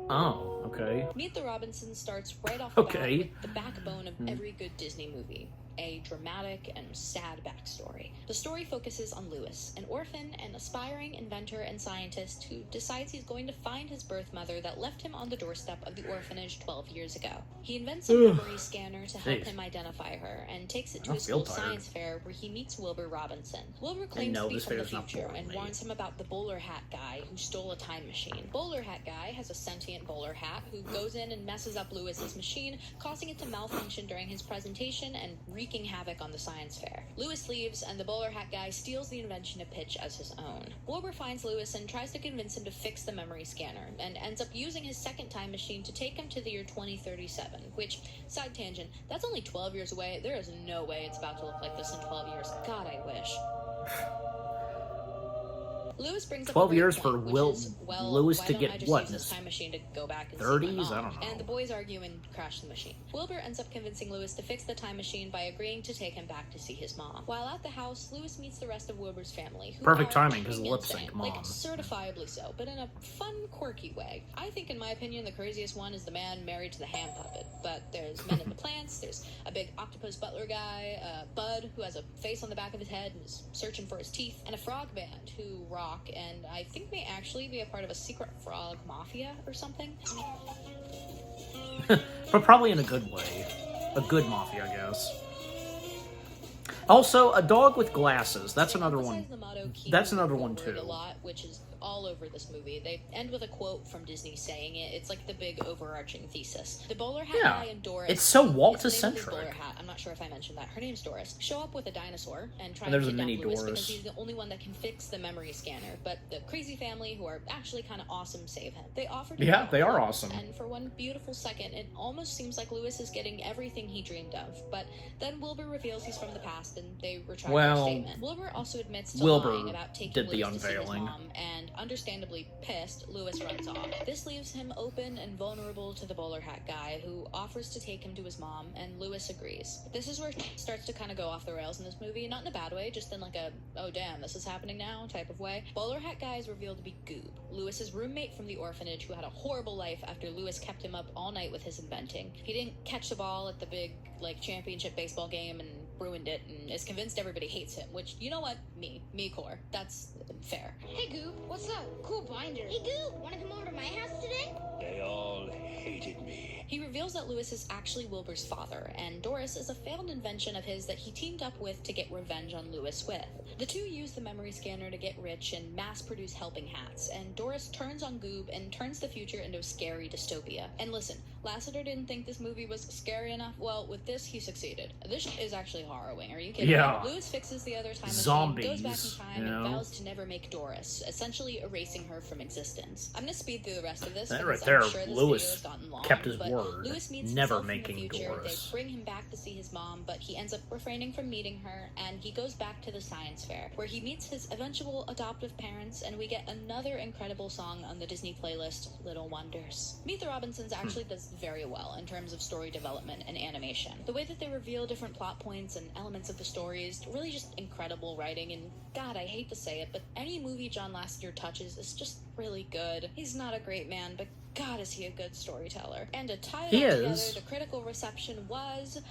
Oh, okay. Meet the Robinsons starts right off the bat Okay. with the backbone of every good Disney movie, a dramatic and sad backstory. The story focuses on Louis, an orphan and aspiring inventor and scientist who decides he's going to find his birth mother that left him on the doorstep of the orphanage 12 years ago. He invents a memory scanner to help Jeez. him identify her and takes it I to a feel school tired. science fair where he meets Wilbur Robinson. Wilbur claims no, to be this from the fair's not future boring and me. warns him about the bowler hat guy who stole a time machine. Bowler hat guy has a sentient bowler hat who goes in and messes up Louis's machine, causing it to malfunction during his presentation and wreaking havoc on the science fair. Louis leaves, and the bowler hat guy steals the invention to pitch as his own. Wilbur finds Louis and tries to convince him to fix the memory scanner, and ends up using his second time machine to take him to the year 2037, which, side tangent, that's only 12 years away. There is no way it's about to look like this in 12 years. God, I wish. Louis brings up 12 a great years point, for which is, well, Louis why to don't get I just what, use in this his time machine to go back and see my 30s? mom? I don't know. And the boys argue and crash the machine. Wilbur ends up convincing Louis to fix the time machine by agreeing to take him back to see his mom. While at the house, Louis meets the rest of Wilbur's family, who Perfect are timing, 'cause pretty lip sync insane. Like, mom. certifiably so, but in a fun, quirky way. I think, in my opinion, the craziest one is the man married to the hand puppet. But there's Men in the Plants, there's a big octopus butler guy, Bud, who has a face on the back of his head and is searching for his teeth, and a frog band who rock, and I think may actually be a part of a secret frog mafia or something. But probably in a good way. A good mafia, I guess. Also, a dog with glasses. That's another one. Emphasize the motto, "Keep That's moving another one, forward," too. A lot, which is all over this movie. They end with a quote from Disney saying it. It's like the big overarching thesis. The bowler hat Yeah. guy and Doris. It's so It's the name of Walt-centric. his bowler hat. I'm not sure if I mentioned that. Her name's Doris. Show up with a dinosaur and try And there's to a kidnap mini Louis Doris. because he's the only one that can fix the memory scanner. But the crazy family, who are actually kind of awesome, save him. They offer to Yeah, help they are him, awesome. And for one beautiful second, it almost seems like Louis is getting everything he dreamed of. But then Wilbur reveals he's from the past, and they retract Well, their statement. Wilbur also admits to Wilbur lying about taking did the Louis to see his unveiling. mom, and understandably pissed, Louis runs off. This leaves him open and vulnerable to the bowler hat guy, who offers to take him to his mom, and Louis agrees. This is where it starts to kind of go off the rails in this movie, not in a bad way, just in like a, oh damn, this is happening now type of way. Bowler hat guy is revealed to be Goob, Louis's roommate from the orphanage, who had a horrible life after Louis kept him up all night with his inventing. He didn't catch the ball at the big, championship baseball game and ruined it, and is convinced everybody hates him, which, you know what? Me core. That's fair. Hey Goop, what's up? Cool binder. Hey Goop, wanna come over to my house today? They all hated me. He reveals that Louis is actually Wilbur's father, and Doris is a failed invention of his that he teamed up with to get revenge on Louis with. The two use the memory scanner to get rich and mass-produce helping hats, and Doris turns on Goob and turns the future into a scary dystopia. And listen, Lasseter didn't think this movie was scary enough. Well, with this, he succeeded. This is actually harrowing. Are you kidding Yeah. me? Lewis fixes the other time Zombies, machine, goes back in time, you know? and vows to never make Doris, essentially erasing her from existence. I'm gonna speed through the rest of this. That because right there, I'm sure this Lewis video has gotten long, kept his but word. Lewis meets Never himself making in the future. Doris. They bring him back to see his mom, but he ends up refraining from meeting her, and he goes back to the science fair, where he meets his eventual adoptive parents, and we get another incredible song on the Disney playlist, Little Wonders. Meet the Robinsons actually does very well in terms of story development and animation. The way that they reveal different plot points and elements of the story is really just incredible writing, and God, I hate to say it, but any movie John Lasseter touches is just really good. He's not a great man, but God, is he a good storyteller. And to tie it He all is. together, the critical reception was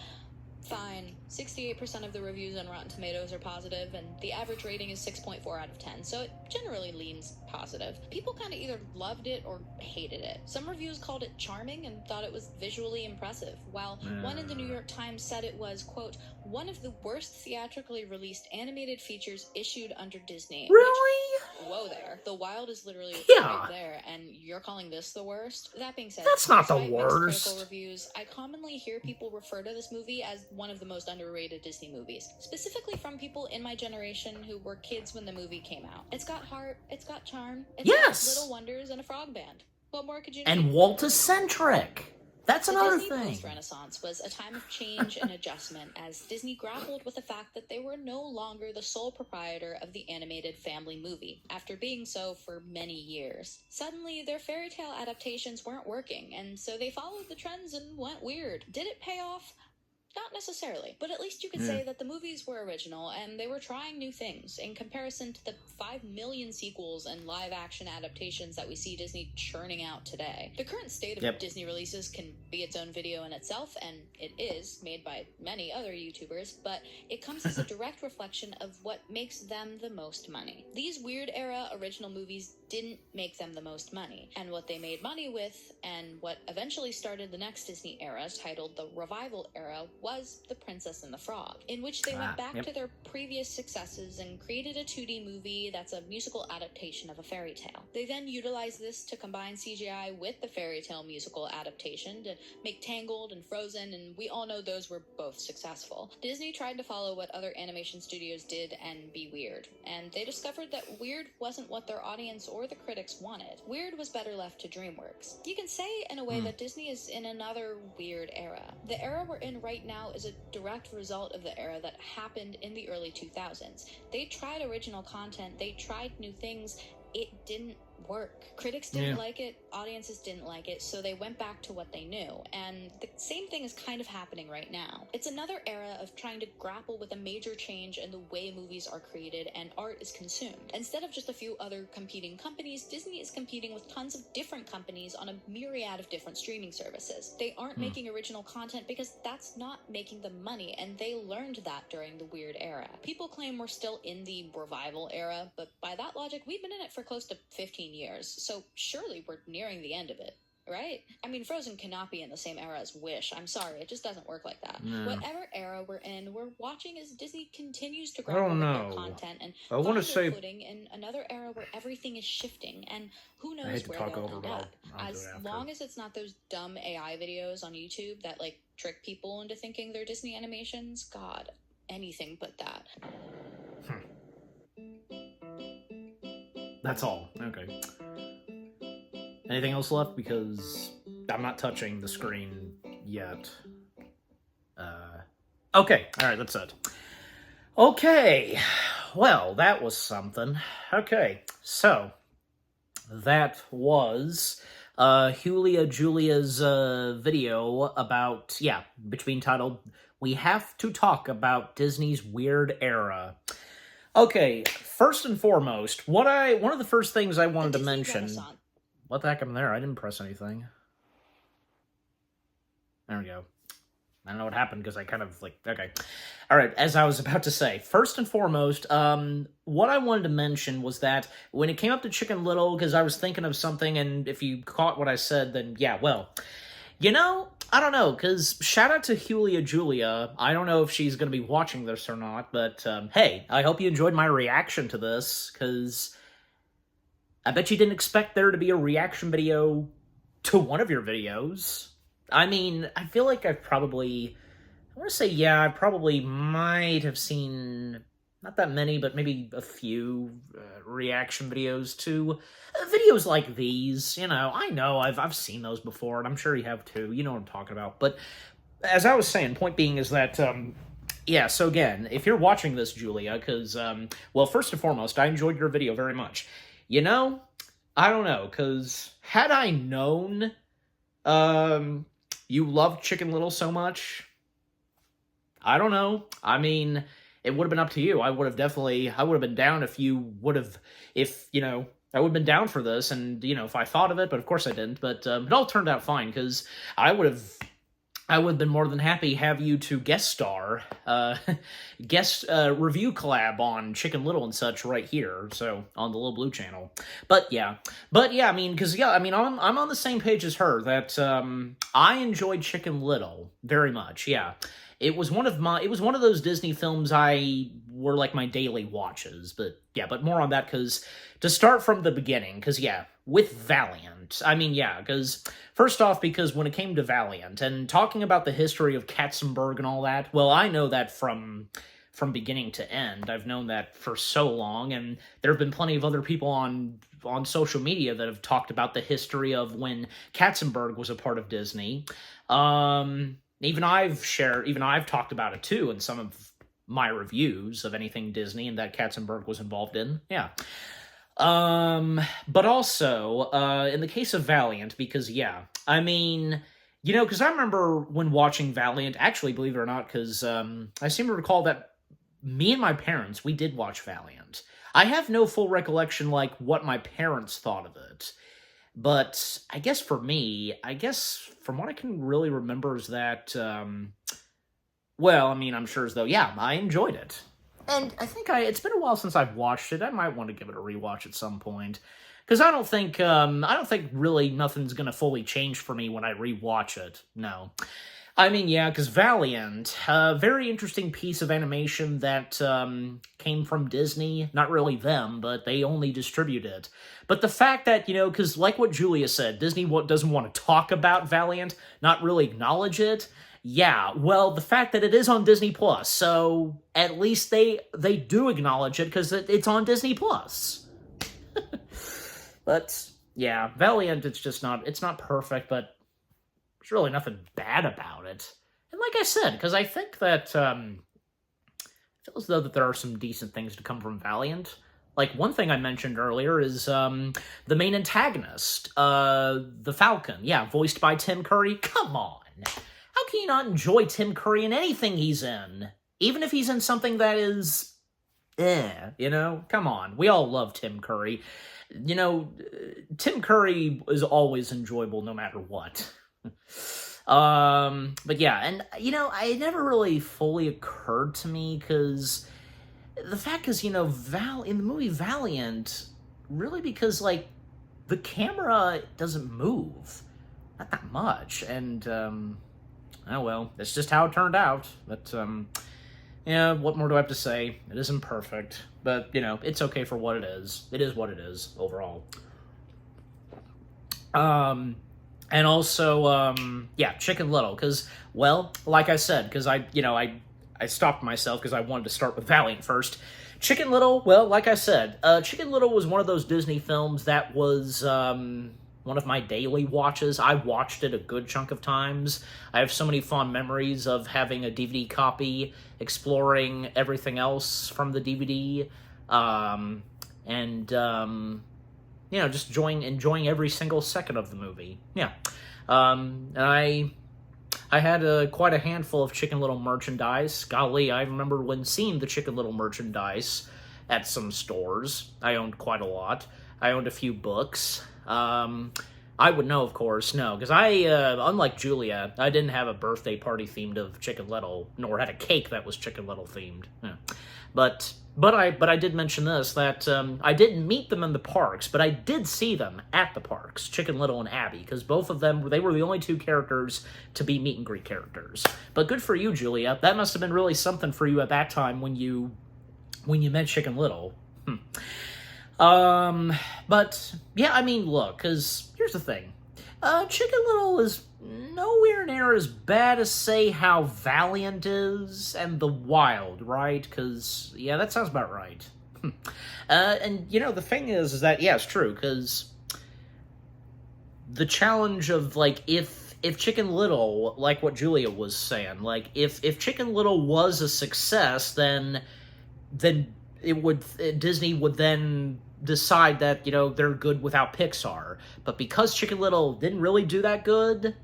fine. 68% of the reviews on Rotten Tomatoes are positive, and the average rating is 6.4 out of 10, so it generally leans positive. People kind of either loved it or hated it. Some reviews called it charming and thought it was visually impressive, while one in the New York Times said it was, quote, one of the worst theatrically released animated features issued under Disney. Really? Whoa there. The Wild is literally Yeah. right there, and you're calling this the worst? That being said, That's not the despite mixed worst. critical reviews, I commonly hear people refer to this movie as one of the most underrated Disney movies, specifically from people in my generation who were kids when the movie came out. It's got heart, it's got charm, it's Yes. got Little Wonders and a frog band. What more could you And need? Walt is centric. That's The another Disney thing. post-Renaissance was a time of change and adjustment as Disney grappled with the fact that they were no longer the sole proprietor of the animated family movie, after being so for many years. Suddenly, their fairy tale adaptations weren't working, and so they followed the trends and went weird. Did it pay off? Not necessarily, but at least you could say that the movies were original and they were trying new things in comparison to the 5 million sequels and live-action adaptations that we see Disney churning out today. The current state of Disney releases can be its own video in itself, and it is, made by many other YouTubers, but it comes as a direct reflection of what makes them the most money. These weird-era original movies didn't make them the most money, and what they made money with, and what eventually started the next Disney era, titled the Revival Era, was The Princess and the Frog, in which they went back to their previous successes and created a 2D movie that's a musical adaptation of a fairy tale. They then utilized this to combine CGI with the fairy tale musical adaptation to make Tangled and Frozen, and we all know those were both successful. Disney tried to follow what other animation studios did and be weird, and they discovered that weird wasn't what their audience or the critics wanted. Weird was better left to DreamWorks. You can say, in a way, that Disney is in another weird era. The era we're in right now is a direct result of the era that happened in the early 2000s. They tried original content, they tried new things, it didn't work. Critics didn't like it, audiences didn't like it, so they went back to what they knew. And the same thing is kind of happening right now. It's another era of trying to grapple with a major change in the way movies are created and art is consumed. Instead of just a few other competing companies, Disney is competing with tons of different companies on a myriad of different streaming services. They aren't making original content because that's not making them money, and they learned that during the weird era. People claim we're still in the revival era, but by that logic, we've been in it for close to 15 years, so surely we're nearing the end of it, right? I mean, Frozen cannot be in the same era as Wish. I'm sorry, it just doesn't work like that. Whatever era we're in, we're watching as Disney continues to grapple with their content and find their footing in another era where everything is shifting, and who knows where they'll end up. As long as it's not those dumb AI videos on YouTube that, like, trick people into thinking they're Disney animations, God, anything but that. That's all. Okay. Anything else left? Because I'm not touching the screen yet. Okay. Alright, that's it. Okay. Well, that was something. Okay. So, that was Julia Julia's video about, which being titled, We Have to Talk About Disney's Weird Era. Okay, first and foremost, one of the first things I wanted to mention... What the heck am there? I didn't press anything. There we go. I don't know what happened because I kind of, okay. Alright, as I was about to say, first and foremost, what I wanted to mention was that when it came up to Chicken Little, because I was thinking of something, and if you caught what I said, then you know, I don't know, because shout out to Julia Julia. I don't know if she's going to be watching this or not, but hey, I hope you enjoyed my reaction to this, because I bet you didn't expect there to be a reaction video to one of your videos. I mean, I feel like I want to say, yeah, I probably might have seen, not that many, but maybe a few reaction videos to videos like these. I know I've seen those before, and I'm sure you have too. You know what I'm talking about. But as I was saying, point being is that, yeah, so again, if you're watching this, Julia, because, well, first and foremost, I enjoyed your video very much. I don't know, because had I known you loved Chicken Little so much, I don't know. I mean, it would have been up to you. I would have been down if you would have, I would have been down for this, and, if I thought of it, but of course I didn't, but it all turned out fine, because I would have been more than happy to have you to guest star, review collab on Chicken Little and such right here, so, on the Little Blue channel. But yeah, I mean, because, yeah, I mean, I'm on the same page as her, that, I enjoyed Chicken Little very much, yeah. It was one of those Disney films were like my daily watches, but yeah, but more on that, because to start from the beginning, because yeah, with Valiant, I mean, yeah, because first off, because when it came to Valiant, and talking about the history of Katzenberg and all that, well, I know that from beginning to end. I've known that for so long, and there have been plenty of other people on social media that have talked about the history of when Katzenberg was a part of Disney. Even I've talked about it too in some of my reviews of anything Disney and that Katzenberg was involved in. Yeah. But also, in the case of Valiant, because yeah, I mean, because I remember when watching Valiant, actually, believe it or not, because, I seem to recall that me and my parents, we did watch Valiant. I have no full recollection, like, what my parents thought of it. But I guess for me, from what I can really remember is that, well, I mean, I'm sure as though, yeah, I enjoyed it. And I think it's been a while since I've watched it. I might want to give it a rewatch at some point. Because I don't think really nothing's going to fully change for me when I rewatch it. No. I mean, yeah, because Valiant, a very interesting piece of animation that came from Disney. Not really them, but they only distribute it. But the fact that, because like what Julia said, Disney doesn't want to talk about Valiant, not really acknowledge it. Yeah, well, the fact that it is on Disney Plus, so at least they do acknowledge it because it's on Disney Plus. But, yeah, Valiant, it's not perfect, but there's really nothing bad about it. And like I said, because I think that, I feel as though that there are some decent things to come from Valiant. Like, one thing I mentioned earlier is, the main antagonist, the Falcon. Yeah, voiced by Tim Curry. Come on! How can you not enjoy Tim Curry in anything he's in? Even if he's in something that is, come on. We all love Tim Curry. Tim Curry is always enjoyable no matter what. But yeah, and, it never really fully occurred to me, because the fact is, in the movie Valiant, really because, like, the camera doesn't move. Not that much, and, oh well, that's just how it turned out. But, yeah, what more do I have to say? It isn't perfect, but, it's okay for what it is. It is what it is, overall. And also, yeah, Chicken Little, because, well, like I said, because I stopped myself because I wanted to start with Valiant first. Chicken Little, well, like I said, Chicken Little was one of those Disney films that was, one of my daily watches. I watched it a good chunk of times. I have so many fond memories of having a DVD copy, exploring everything else from the DVD, and just enjoying every single second of the movie. Yeah. And I had quite a handful of Chicken Little merchandise. Golly, I remember when seeing the Chicken Little merchandise at some stores. I owned quite a lot. I owned a few books. I would know, of course, no, because I, unlike Julia, I didn't have a birthday party themed of Chicken Little, nor had a cake that was Chicken Little themed. Yeah. But I did mention this, that I didn't meet them in the parks, but I did see them at the parks, Chicken Little and Abby, because both of them, they were the only two characters to be meet and greet characters. But good for you, Julia. That must have been really something for you at that time when you met Chicken Little. But, yeah, I mean, look, because here's the thing. Chicken Little is nowhere near as bad as, say, how Valiant is and The Wild, right? Because, yeah, that sounds about right. And, you know, the thing is that, yeah, it's true, because the challenge of, like, if Chicken Little, like what Julia was saying, like, if Chicken Little was a success, then Disney would then decide that, you know, they're good without Pixar. But because Chicken Little didn't really do that good,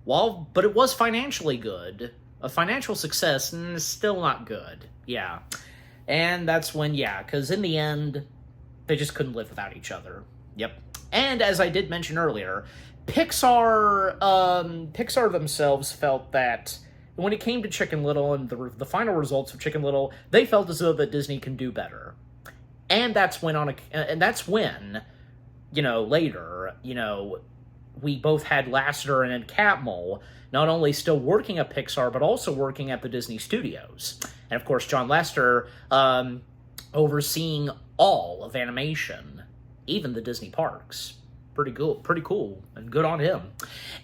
well, but it was financially good. A financial success, and still not good. Yeah. And that's when, yeah, because in the end, they just couldn't live without each other. Yep. And as I did mention earlier, Pixar themselves felt that when it came to Chicken Little and the final results of Chicken Little, they felt as though that Disney can do better. And that's when, you know, later, you know, we both had Lasseter and Ed Catmull not only still working at Pixar, but also working at the Disney Studios. And of course, John Lasseter overseeing all of animation, even the Disney parks. Pretty cool, and good on him.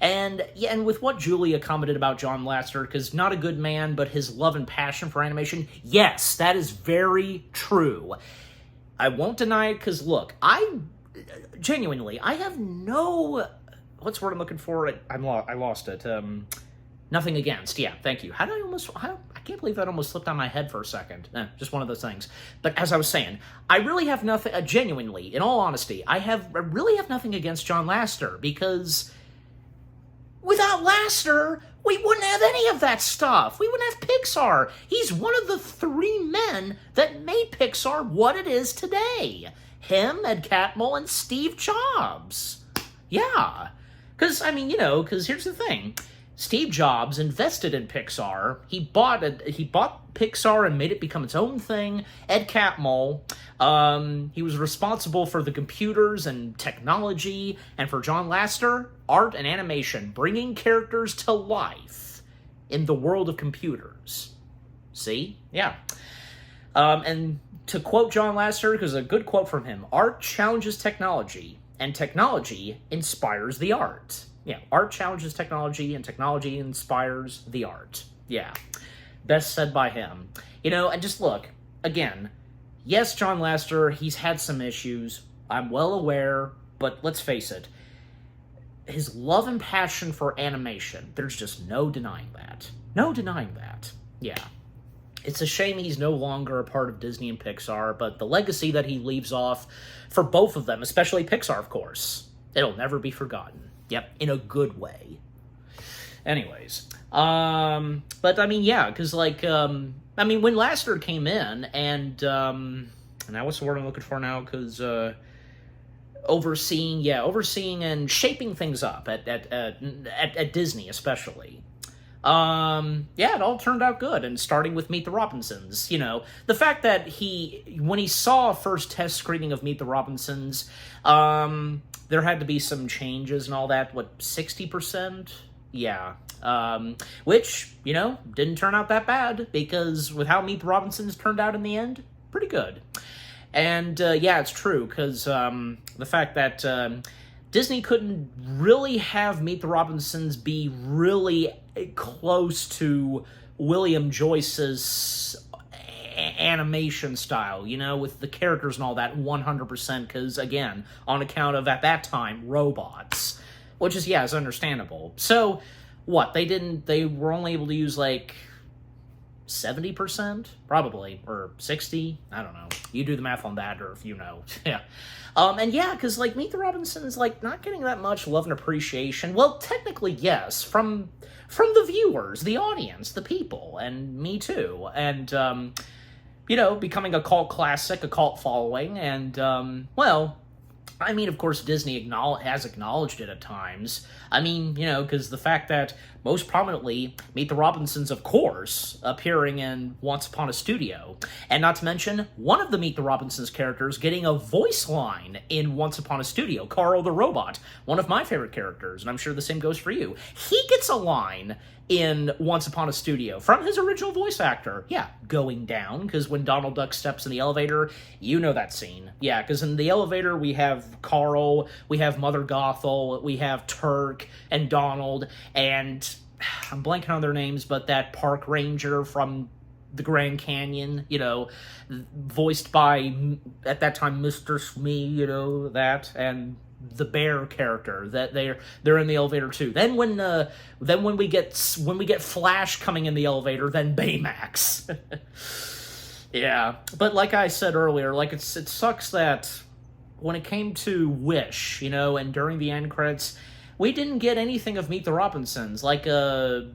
And yeah, and with what Julia commented about John Lasseter, because not a good man, but his love and passion for animation, yes, that is very true. I won't deny it, because look, I have no, what's the word I'm looking for? I lost it. Nothing against. Yeah, thank you. I can't believe that almost slipped out of my head for a second. Just one of those things. But as I was saying, I really have nothing, genuinely, in all honesty, I really have nothing against John Lasseter, because without Lasseter, we wouldn't have any of that stuff. We wouldn't have Pixar. He's one of the 3 men that made Pixar what it is today. Him, Ed Catmull, and Steve Jobs. Yeah. Because, I mean, you know, because here's the thing. Steve Jobs invested in Pixar. He bought Pixar and made it become its own thing. Ed Catmull, he was responsible for the computers and technology, and for John Lasseter, art and animation, bringing characters to life in the world of computers. See? Yeah. And to quote John Lasseter, because a good quote from him, art challenges technology, and technology inspires the art. Yeah, art challenges technology, and technology inspires the art. Yeah, best said by him. You know, and just look, again, yes, John Lasseter, he's had some issues. I'm well aware, but let's face it. His love and passion for animation, there's just no denying that. No denying that. Yeah. It's a shame he's no longer a part of Disney and Pixar, but the legacy that he leaves off for both of them, especially Pixar, of course, it'll never be forgotten. Yep, in a good way. Anyways, but I mean, yeah, because like, I mean, when Lasseter came in, and now what's the word I'm looking for now? Because overseeing and shaping things up at Disney, especially. Yeah, it all turned out good, and starting with Meet the Robinsons, you know, the fact that when he saw a first test screening of Meet the Robinsons, there had to be some changes and all that, 60%? Yeah. Which, you know, didn't turn out that bad, because with how Meet the Robinsons turned out in the end, pretty good. And, yeah, it's true, because the fact that Disney couldn't really have Meet the Robinsons be really close to William Joyce's animation style, you know, with the characters and all that 100%, because, again, on account of, at that time, robots, which is, yeah, is understandable. So, what, they were only able to use, 70%? Probably, or 60? I don't know. You do the math on that, or if you know. Yeah. And yeah, because, Meet the Robinsons, not getting that much love and appreciation. Well, technically, yes, from the viewers, the audience, the people, and me too. And, you know, becoming a cult classic, a cult following, and, well, I mean, of course, Disney has acknowledged it at times. I mean, you know, because the fact that most prominently, Meet the Robinsons, of course, appearing in Once Upon a Studio. And not to mention, one of the Meet the Robinsons characters getting a voice line in Once Upon a Studio, Carl the Robot, one of my favorite characters, and I'm sure the same goes for you. He gets a line in Once Upon a Studio from his original voice actor. Yeah, going down, because when Donald Duck steps in the elevator, you know that scene. Yeah, because in the elevator we have Carl, we have Mother Gothel, we have Turk and Donald, and I'm blanking on their names, but that park ranger from the Grand Canyon, you know, voiced by, at that time, Mr. Smee, you know, that, and the bear character, that they're in the elevator too. Then when we get Flash coming in the elevator, then Baymax. Yeah, but like I said earlier, like it sucks that when it came to Wish, you know, and during the end credits, we didn't get anything of Meet the Robinsons, like a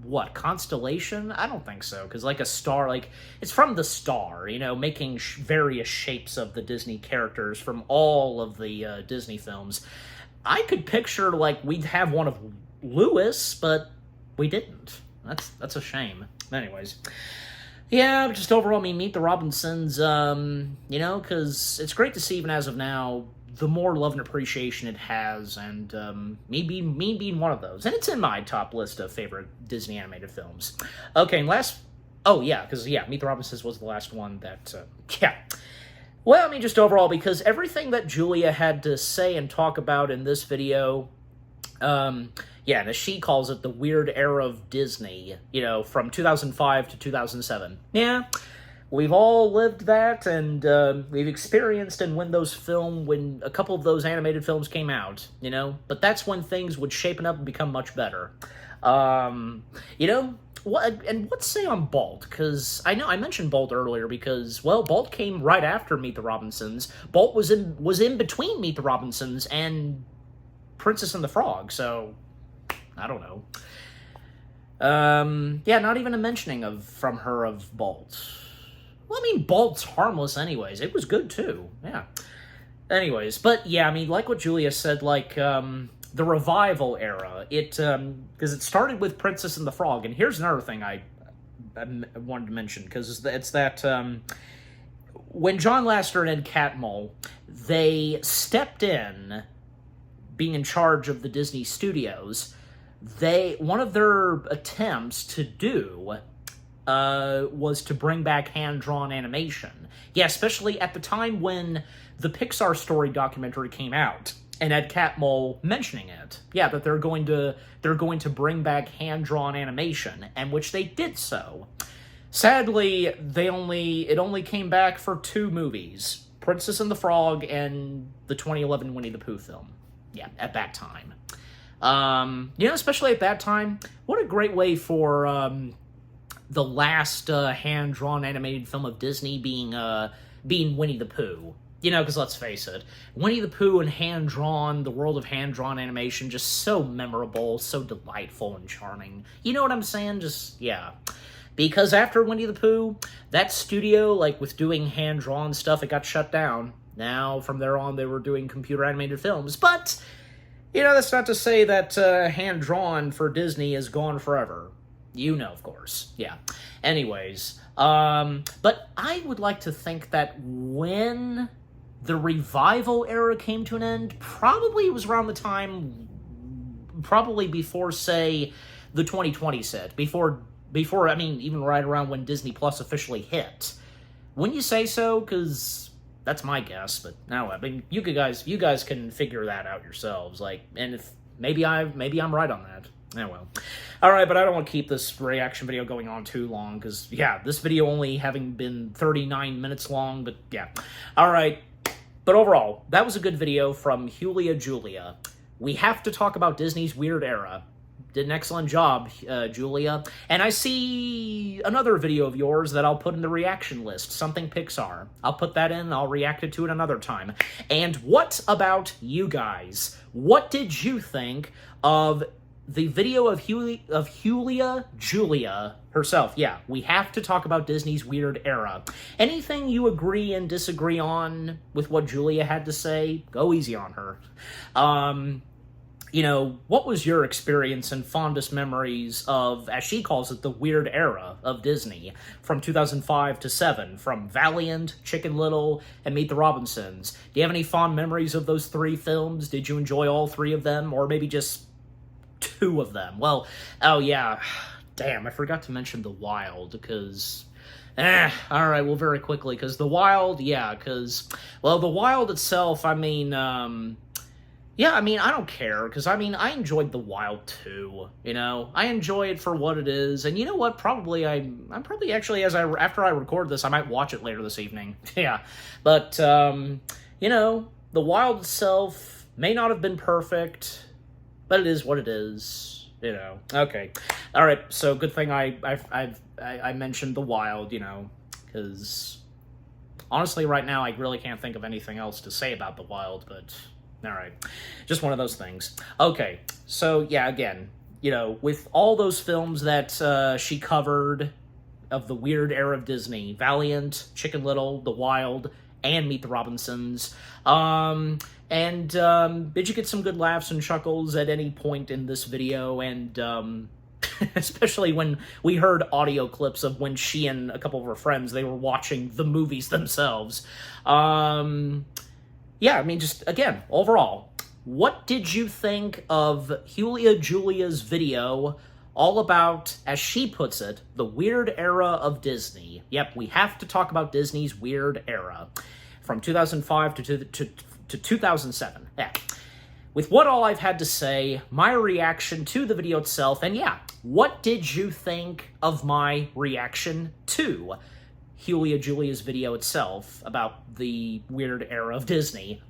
what, constellation? I don't think so, because like a star, like, it's from the star, you know, making various shapes of the Disney characters from all of the Disney films. I could picture, like, we'd have one of Lewis, but we didn't. That's a shame. Anyways, yeah, just overall, I mean, Meet the Robinsons, you know, because it's great to see, even as of now, the more love and appreciation it has, and me being one of those. And it's in my top list of favorite Disney animated films. Okay, and because Meet the Robinsons was the last one that, yeah. Well, I mean, just overall, because everything that Julia had to say and talk about in this video, and as she calls it, the weird era of Disney, you know, from 2005 to 2007. Yeah, we've all lived that, and we've experienced and when a couple of those animated films came out, you know, but that's when things would shape up and become much better. You know, what's say on Bolt? Because I know I mentioned Bolt earlier because, well, Bolt came right after Meet the Robinsons. Bolt was in between Meet the Robinsons and Princess and the Frog, so I don't know. Yeah, not even a mentioning from her of Bolt. Well, I mean, Bolt's harmless anyways. It was good, too. Yeah. Anyways, but yeah, I mean, like what Julia said, like, the revival era, because it started with Princess and the Frog, and here's another thing I wanted to mention, because it's that, when John Lasseter and Ed Catmull, they stepped in, being in charge of the Disney Studios, one of their attempts to do was to bring back hand-drawn animation. Yeah, especially at the time when the Pixar Story documentary came out, and Ed Catmull mentioning it. Yeah, that they're going to bring back hand-drawn animation, and which they did so. Sadly, it only came back for 2 movies, Princess and the Frog and the 2011 Winnie the Pooh film. Yeah, at that time. You know, especially at that time, what a great way for the last hand-drawn animated film of Disney being Winnie the Pooh. You know, because let's face it, Winnie the Pooh and hand-drawn, the world of hand-drawn animation, just so memorable, so delightful and charming. You know what I'm saying? Just, yeah. Because after Winnie the Pooh, that studio, like, with doing hand-drawn stuff, it got shut down. Now, from there on, they were doing computer-animated films. But, you know, that's not to say that hand-drawn for Disney is gone forever. You know, of course. Yeah. Anyways, but I would like to think that when the revival era came to an end, probably it was around the time, probably before, say, the 2020 set. Before, I mean, even right around when Disney Plus officially hit. Wouldn't you say so? Because that's my guess, but no, I mean, you guys can figure that out yourselves. Like, and if maybe I'm right on that. Oh, well. Alright, but I don't want to keep this reaction video going on too long, because, yeah, this video only having been 39 minutes long, but, yeah. Alright, but overall, that was a good video from Julia Julia. We have to talk about Disney's weird era. Did an excellent job, Julia. And I see another video of yours that I'll put in the reaction list, something Pixar. I'll put that in, I'll react to it another time. And what about you guys? What did you think of the video of Julia Julia herself? Yeah, we have to talk about Disney's weird era. Anything you agree and disagree on with what Julia had to say, go easy on her. you know, what was your experience and fondest memories of, as she calls it, the weird era of Disney from 2005 to 7, from Valiant, Chicken Little, and Meet the Robinsons? Do you have any fond memories of those 3 films? Did you enjoy all 3 of them, or maybe just 2 of them? Well, oh yeah, damn, I forgot to mention The Wild, because... alright, well, very quickly, because The Wild, yeah, because, well, The Wild itself, I mean, yeah, I mean, I don't care, because, I mean, I enjoyed The Wild too, you know? I enjoy it for what it is, and you know what? Probably, I'm probably actually, after I record this, I might watch it later this evening. Yeah. But, you know, The Wild itself may not have been perfect, but it is what it is, you know? Okay. Alright, so good thing I mentioned The Wild, you know, because, honestly, right now, I really can't think of anything else to say about The Wild, but... Alright, just one of those things. Okay, so yeah, again, you know, with all those films that she covered of the weird era of Disney, Valiant, Chicken Little, The Wild, and Meet the Robinsons, did you get some good laughs and chuckles at any point in this video? And, especially when we heard audio clips of when she and a couple of her friends, they were watching the movies themselves. Yeah, I mean, just, again, overall, what did you think of Julia Julia's video all about, as she puts it, the weird era of Disney? Yep, we have to talk about Disney's weird era, from 2005 to 2007. Yeah. With what all I've had to say, my reaction to the video itself, and yeah, what did you think of my reaction to Julia Julia's video itself about the weird era of Disney?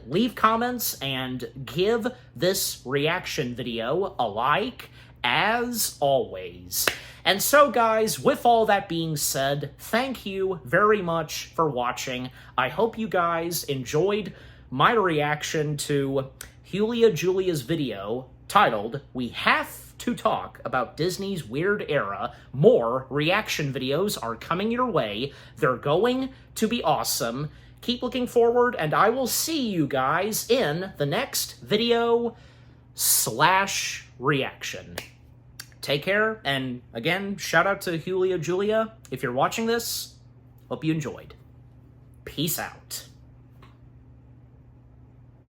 Leave comments and give this reaction video a like, as always. And so, guys, with all that being said, thank you very much for watching. I hope you guys enjoyed my reaction to Julia Julia's video titled, "We Have to Talk About Disney's Weird Era." More reaction videos are coming your way. They're going to be awesome. Keep looking forward, and I will see you guys in the next video / reaction. Take care, and again, shout out to Julia Julia. If you're watching this, hope you enjoyed. Peace out.